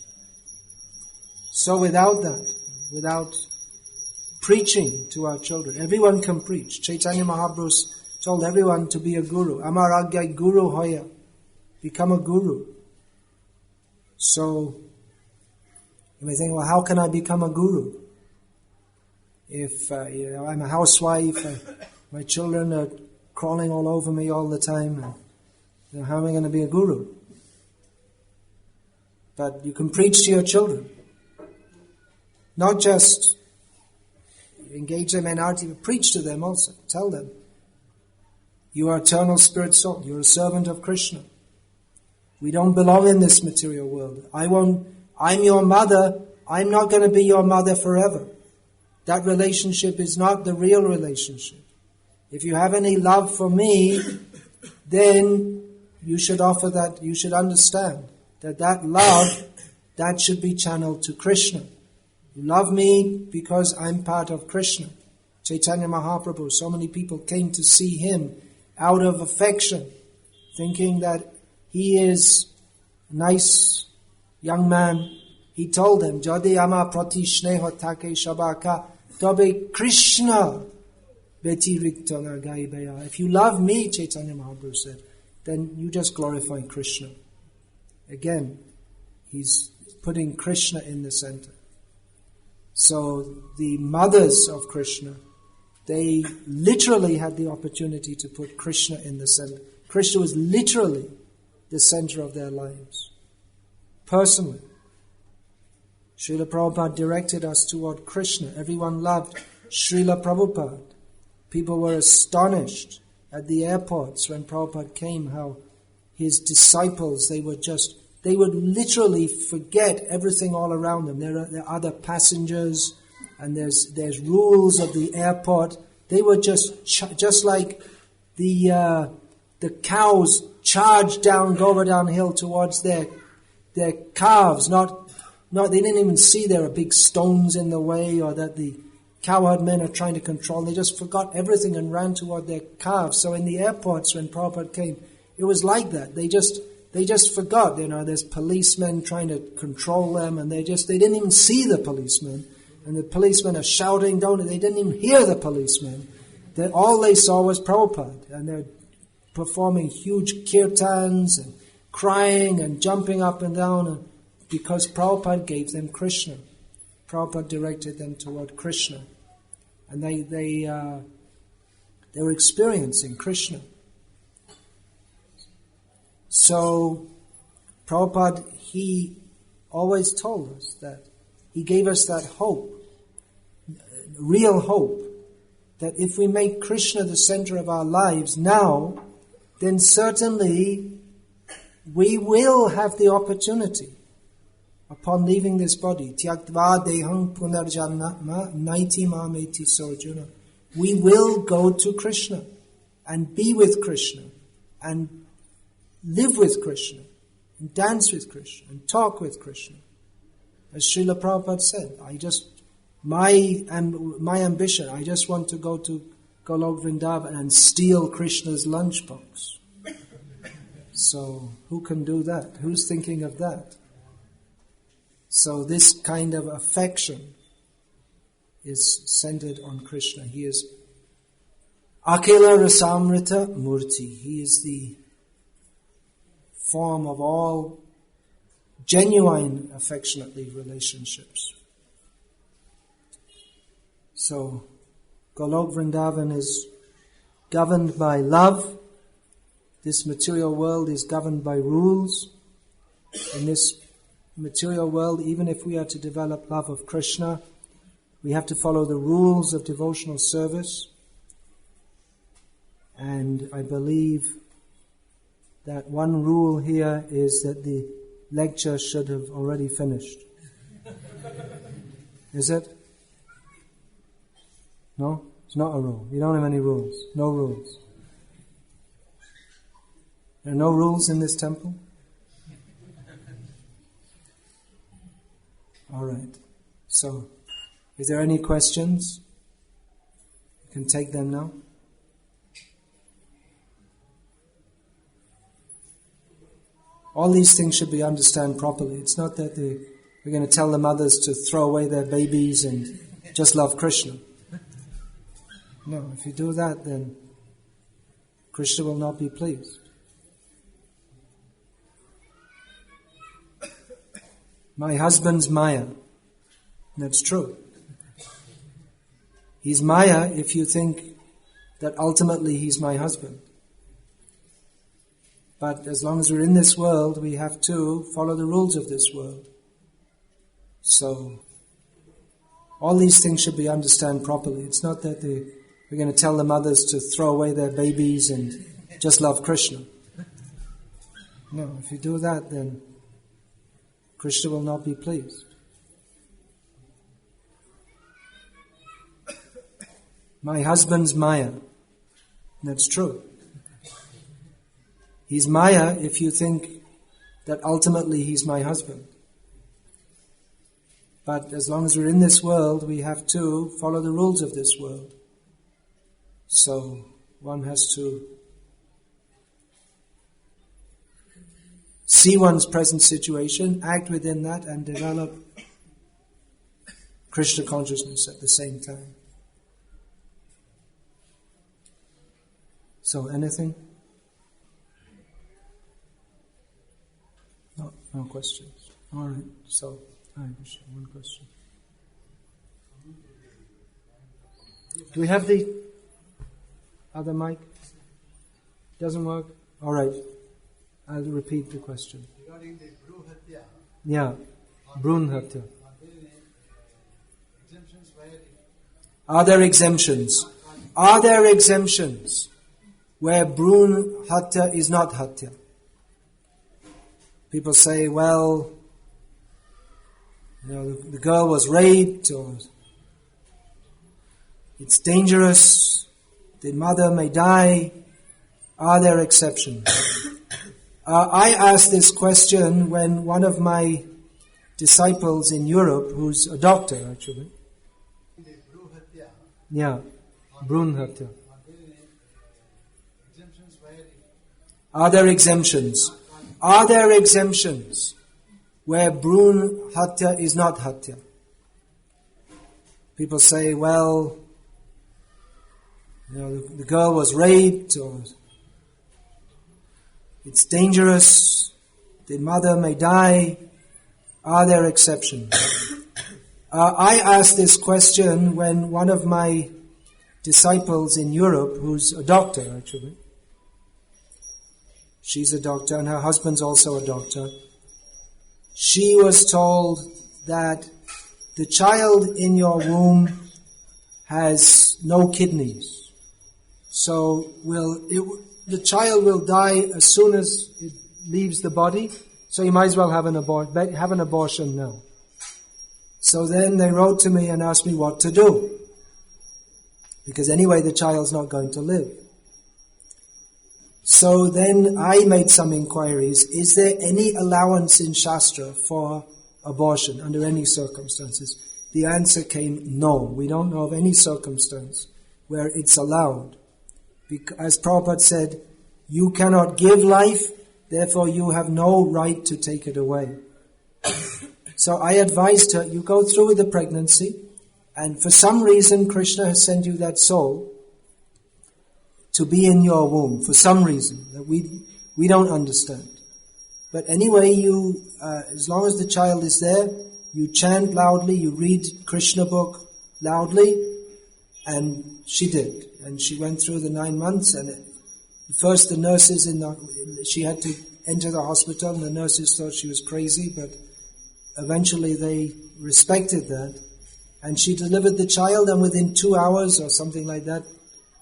So without that, without preaching to our children, everyone can preach. Chaitanya Mahaprabhu told everyone to be a guru. Amar Agya Guru Hoya. Become a guru. So, you may think, well, how can I become a guru? If I'm a housewife, my children are crawling all over me all the time, and how am I going to be a guru? But you can preach to your children. Not just engage them in arti, but preach to them also. Tell them, you are eternal spirit soul. You're a servant of Krishna. We don't belong in this material world. I'm your mother. I'm not going to be your mother forever. That relationship is not the real relationship. If you have any love for me, then you should offer that, you should understand that love, that should be channeled to Krishna. You love me because I'm part of Krishna. Chaitanya Mahaprabhu, so many people came to see him out of affection, thinking that he is a nice young man. He told them, Jadi ama prati shneho take shabaka tobe Krishna betirikta nagaibeya. If you love me, Chaitanya Mahaprabhu said, then you just glorify Krishna. Again, he's putting Krishna in the center. So the mothers of Krishna, they literally had the opportunity to put Krishna in the center. Krishna was literally the center of their lives. Personally. Srila Prabhupada directed us toward Krishna. Everyone loved Srila Prabhupada. People were astonished at the airports when Prabhupada came, how his disciples, they would literally forget everything all around them. There are other passengers, and there's rules of the airport. They were just like the cows charge down Govardhan Hill towards their calves. They didn't even see there are big stones in the way or that the cowherd men are trying to control. They just forgot everything and ran toward their calves. So in the airports when Prabhupada came, it was like that. They just forgot, there's policemen trying to control them, and they didn't even see the policemen. And the policemen are shouting, they didn't even hear the policemen. All they saw was Prabhupada, and they're performing huge kirtans and crying and jumping up and down because Prabhupada gave them Krishna. Prabhupada directed them toward Krishna. And they were experiencing Krishna. So Prabhupada, he always told us that, he gave us that hope, real hope, that if we make Krishna the center of our lives now, then certainly we will have the opportunity upon leaving this body. Tyaktva deham punarjanma naiti mameti sojuna. We will go to Krishna and be with Krishna and live with Krishna and dance with Krishna and talk with Krishna. As Srila Prabhupada said, my ambition, I just want to go to Golok Vrindavan and steal Krishna's lunchbox. So who can do that? Who's thinking of that? So this kind of affection is centered on Krishna. He is Akila Rasamrita Murti. He is the form of all genuine affectionately relationships. So Golok Vrindavan is governed by love. This material world is governed by rules. In this material world, even if we are to develop love of Krishna, we have to follow the rules of devotional service. And I believe that one rule here is that the lecture should have already finished. Is it? No? It's not a rule. You don't have any rules. No rules. There are no rules in this temple? All right. So, is there any questions? You can take them now. All these things should be understood properly. It's not that we're going to tell the mothers to throw away their babies and just love Krishna. No, if you do that, then Krishna will not be pleased. My husband's Maya. That's true. He's Maya if you think that ultimately he's my husband. But as long as we're in this world, we have to follow the rules of this world. So, all these things should be understood properly. It's not that we're going to tell the mothers to throw away their babies and just love Krishna. No, if you do that, then Krishna will not be pleased. My husband's Maya. That's true. He's Maya if you think that ultimately he's my husband. But as long as we're in this world, we have to follow the rules of this world. So one has to see one's present situation, act within that, and develop Krishna consciousness at the same time. So, anything? No questions. All right. So, one question. Do we have the other mic? Doesn't work? All right. I'll repeat the question. Regarding the Bhru Hatya. Yeah. Bhrun Hatya. Exemptions where Are there exemptions? Are there exemptions where Bhrun Hatya is not Hatya? People say, well, the girl was raped, or it's dangerous, the mother may die. Are there exceptions? I asked this question when one of my disciples in Europe, who's a doctor actually. Yeah, Brun Hatya. Are there exemptions? Are there exemptions where Brun Hatya is not Hatya? People say, well, the girl was raped, or it's dangerous, the mother may die. Are there exceptions? I asked this question when one of my disciples in Europe, who's a doctor actually, she's a doctor and her husband's also a doctor, she was told that the child in your womb has no kidneys. So the child will die as soon as it leaves the body, so you might as well have an abortion now. So then they wrote to me and asked me what to do. Because anyway, the child's not going to live. So then I made some inquiries. Is there any allowance in Shastra for abortion under any circumstances? The answer came no. We don't know of any circumstance where it's allowed. As Prabhupada said, you cannot give life, therefore you have no right to take it away. So I advised her, you go through with the pregnancy, and for some reason Krishna has sent you that soul to be in your womb, for some reason that we don't understand. But anyway, you, as long as the child is there, you chant loudly, you read Krishna book loudly, and she did. And she went through the 9 months, and first the nurses she had to enter the hospital, and the nurses thought she was crazy, but eventually they respected that. And she delivered the child, and within 2 hours or something like that,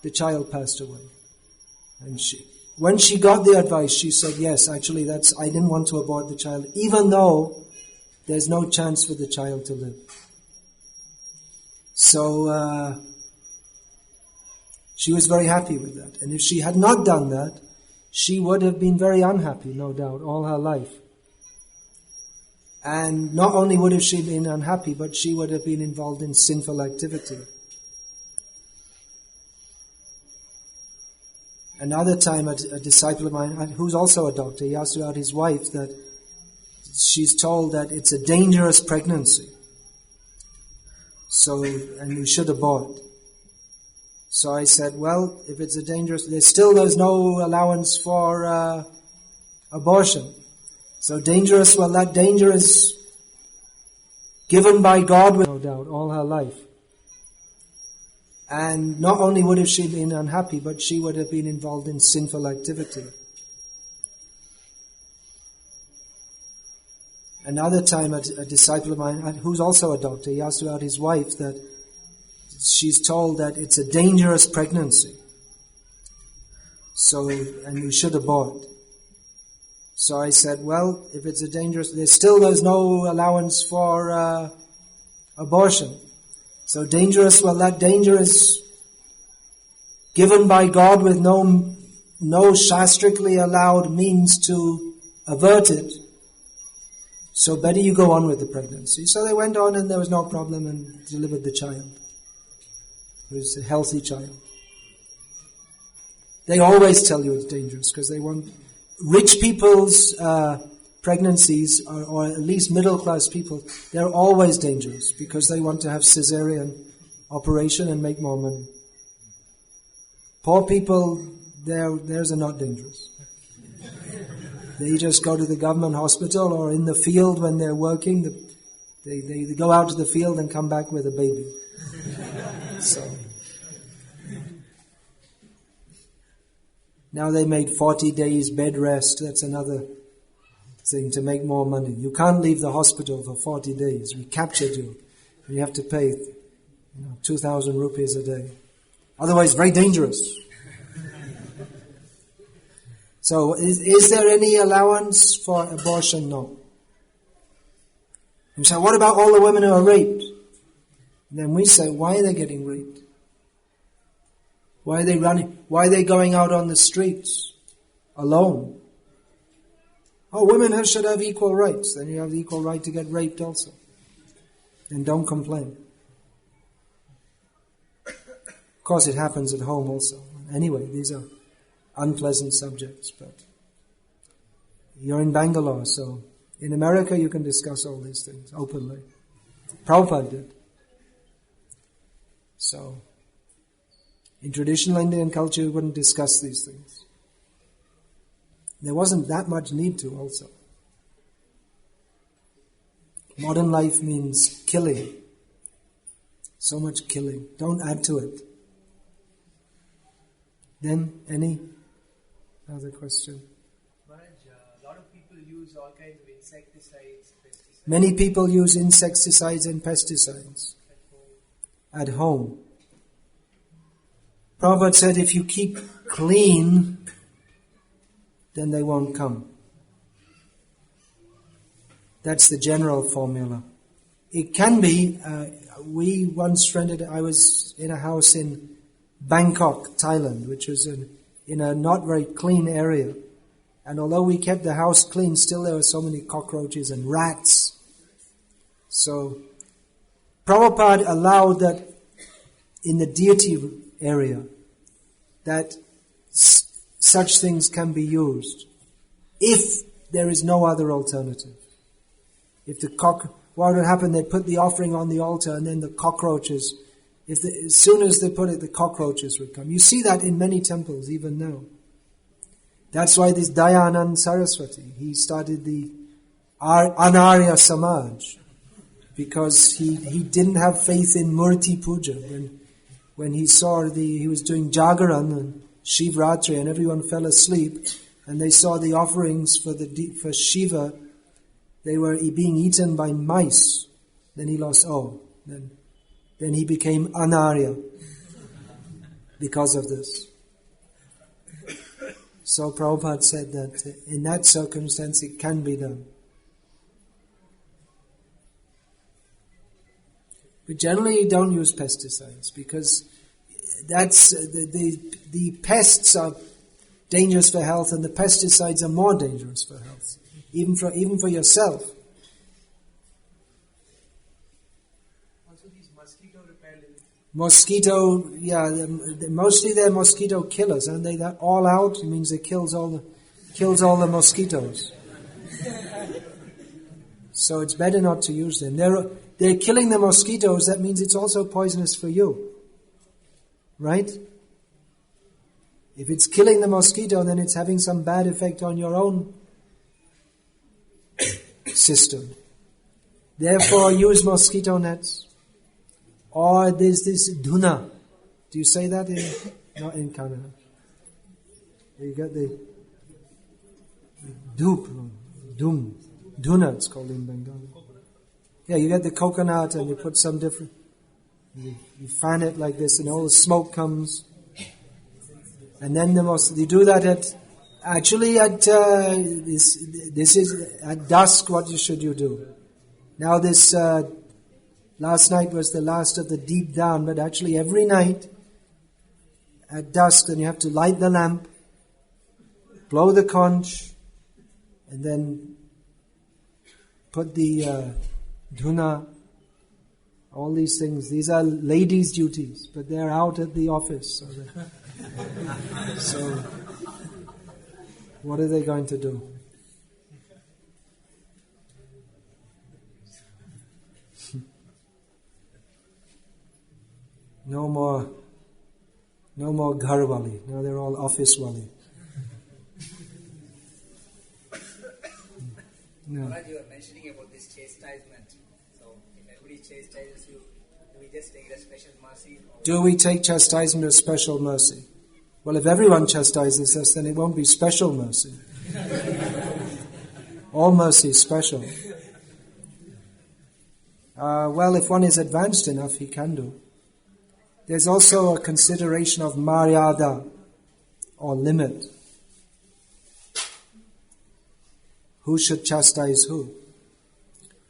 the child passed away. And when she got the advice, she said, yes, actually I didn't want to abort the child, even though there's no chance for the child to live. So she was very happy with that. And if she had not done that, she would have been very unhappy, no doubt, all her life. And not only would have she been unhappy, but she would have been involved in sinful activity. Another time, a disciple of mine, who's also a doctor, he asked about his wife, that she's told that it's a dangerous pregnancy. And you should abort. So I said, well, if it's a dangerous, there's no allowance for abortion. So dangerous, well, that danger is given by God, no doubt, all her life. And not only would have she been unhappy, but she would have been involved in sinful activity. Another time, a disciple of mine, who's also a doctor, he asked about his wife, that she's told that it's a dangerous pregnancy. And you should abort. So I said, well, if it's a dangerous, there's no allowance for abortion. So dangerous, well, that danger is given by God with no shastrically allowed means to avert it. So better you go on with the pregnancy. So they went on, and there was no problem, and delivered the child. It was a healthy child. They always tell you it's dangerous because they want rich people's pregnancies, or at least middle-class people, they're always dangerous because they want to have cesarean operation and make more money. Poor people, theirs are not dangerous. They just go to the government hospital, or in the field when they're working, they go out to the field and come back with a baby. So now they made 40 days bed rest. That's another thing to make more money. You can't leave the hospital for 40 days. We captured you. You have to pay 2,000 rupees a day. Otherwise, very dangerous. So, is there any allowance for abortion? No. You say, what about all the women who are raped? And then we say, why are they getting raped? Why are they running? Why are they going out on the streets alone? Oh, women should have equal rights. Then you have the equal right to get raped also. And don't complain. Of course, it happens at home also. Anyway, these are unpleasant subjects, but you're in Bangalore, so in America you can discuss all these things openly. Prabhupada did. So, in traditional Indian culture you wouldn't discuss these things. There wasn't that much need to also. Modern life means killing. So much killing. Don't add to it. Then, any other question? Maharaj, a lot of people use all kinds of insecticides, pesticides. Many people use insecticides and pesticides at home. Prabhupada said if you keep clean, then they won't come. That's the general formula. It can be, we once I was in a house in Bangkok, Thailand, which was in a not very clean area. And although we kept the house clean, still there were so many cockroaches and rats. So, Prabhupada allowed that in the deity area, that such things can be used if there is no other alternative. If what would happen, they'd put the offering on the altar and then the cockroaches, as soon as they put it, the cockroaches would come. You see that in many temples even now. That's why this Dayanand Saraswati, he started the Anarya Samaj, because he didn't have faith in Murti Puja. When he saw he was doing Jagaran and Shivratri and everyone fell asleep and they saw the offerings for Shiva, they were being eaten by mice. Then he lost, then he became Anarya because of this. So Prabhupada said that in that circumstance it can be done. But generally you don't use pesticides because that's the pests are dangerous for health and the pesticides are more dangerous for health, even for yourself. Also these mosquito repellent. Mosquito, mostly they're mosquito killers, aren't they? That all out means it kills all the mosquitoes. So it's better not to use them. They're killing the mosquitoes. That means it's also poisonous for you, right? If it's killing the mosquito, then it's having some bad effect on your own system. Therefore, use mosquito nets. Or there's this dhuna. Do you say that not in Kannada? You got the dhuna, it's called in Bengali. Yeah, you get the coconut and you put some different, you fan it like this and all the smoke comes. And then you do that this is at dusk. What should you do? Now this, last night was the last of the deep down, but actually every night at dusk, then you have to light the lamp, blow the conch, and then put the dhuna, all these things. These are ladies' duties, but they're out at the office. So what are they going to do? No more ghar wali. Now they're all office wali. No. You were mentioning about this chastisement. So if everybody chastises you, do we just take it as special mercy? Do we take chastisement as special mercy? Well, if everyone chastises us, then it won't be special mercy. All mercy is special. Well, if one is advanced enough, he can do. There's also a consideration of maryada, or limit. Who should chastise who?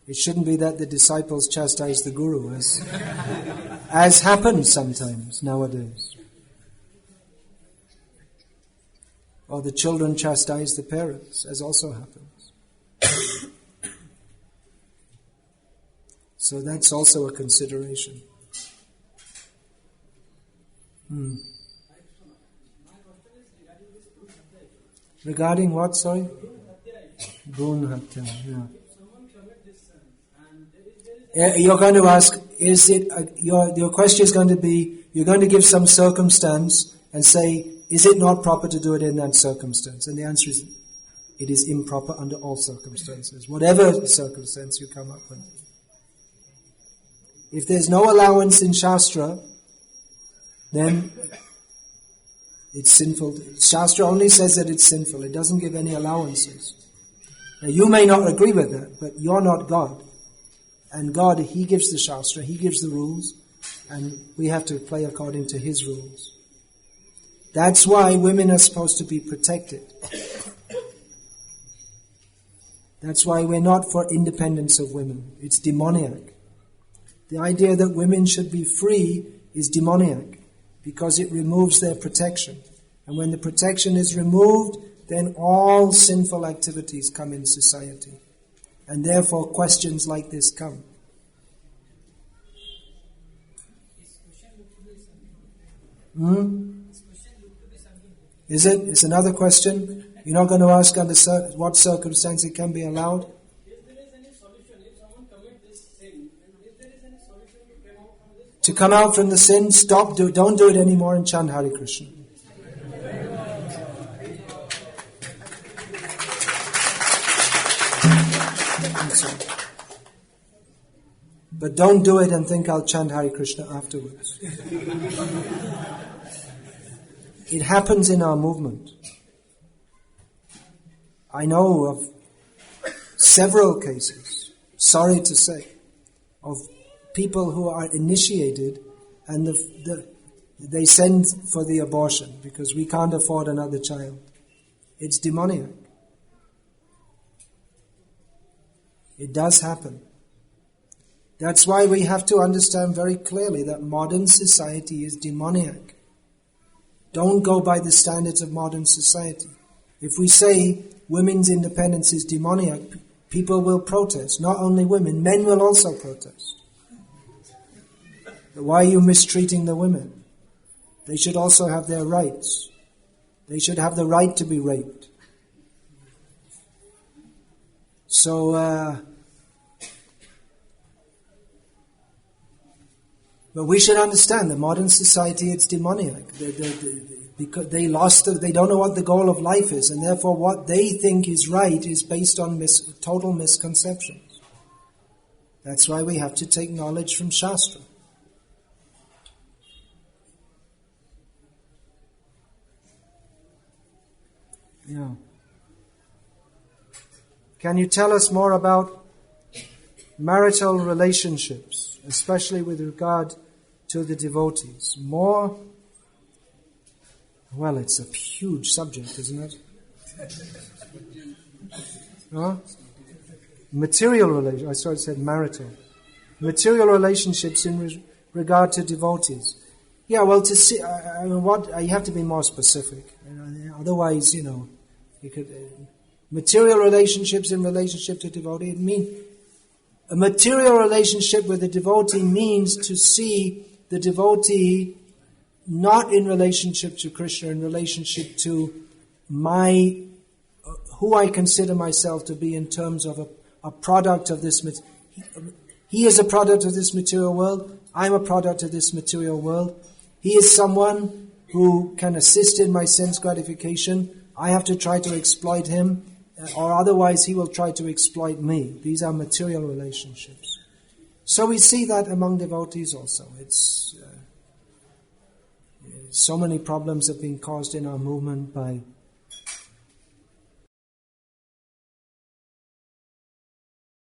It shouldn't be that the disciples chastise the Guru, as happens sometimes nowadays. Or the children chastise the parents, as also happens. So that's also a consideration. Regarding what, sorry? Bhun Hatya, yeah. You're going to ask, is it, your question is going to be, you're going to give some circumstance and say, is it not proper to do it in that circumstance? And the answer is, it is improper under all circumstances, whatever circumstance you come up with. If there's no allowance in Shastra, then it's sinful. Shastra only says that it's sinful. It doesn't give any allowances. Now, you may not agree with that, but you're not God. And God, He gives the Shastra, He gives the rules, and we have to play according to His rules. That's why women are supposed to be protected. That's why we're not for independence of women. It's demoniac. The idea that women should be free is demoniac, because it removes their protection. And when the protection is removed, then all sinful activities come in society. And therefore questions like this come. Is it? It's another question? You're not going to ask under what circumstance it can be allowed? If there is any solution, if someone commits this sin, and if there is any solution to come out from this? To come out from the sin, don't do it anymore and chant Hare Krishna. But don't do it and think I'll chant Hare Krishna afterwards. It happens in our movement. I know of several cases, sorry to say, of people who are initiated and they send for the abortion because we can't afford another child. It's demoniac. It does happen. That's why we have to understand very clearly that modern society is demoniac. Don't go by the standards of modern society. If we say women's independence is demoniac, people will protest. Not only women, men will also protest. But why are you mistreating the women? They should also have their rights. They should have the right to be raped. So, but we should understand that modern society, it's demoniac. Because they don't know what the goal of life is, and therefore what they think is right is based on total misconceptions. That's why we have to take knowledge from Shastra. Yeah. Can you tell us more about marital relationships, especially with regard to the devotees? More? Well, it's a huge subject, isn't it? Huh? Material relationships. I sort of said marital. Material relationships in regard to devotees. Yeah, well, to see, you have to be more specific. Otherwise, you could material relationships in relationship to devotee. It means a material relationship with a devotee means to see the devotee not in relationship to Krishna, in relationship to who I consider myself to be in terms of a product of this. He is a product of this material world. I'm a product of this material world. He is someone who can assist in my sense gratification. I have to try to exploit him, or otherwise he will try to exploit me. These are material relationships. So we see that among devotees also. It's so many problems have been caused in our movement by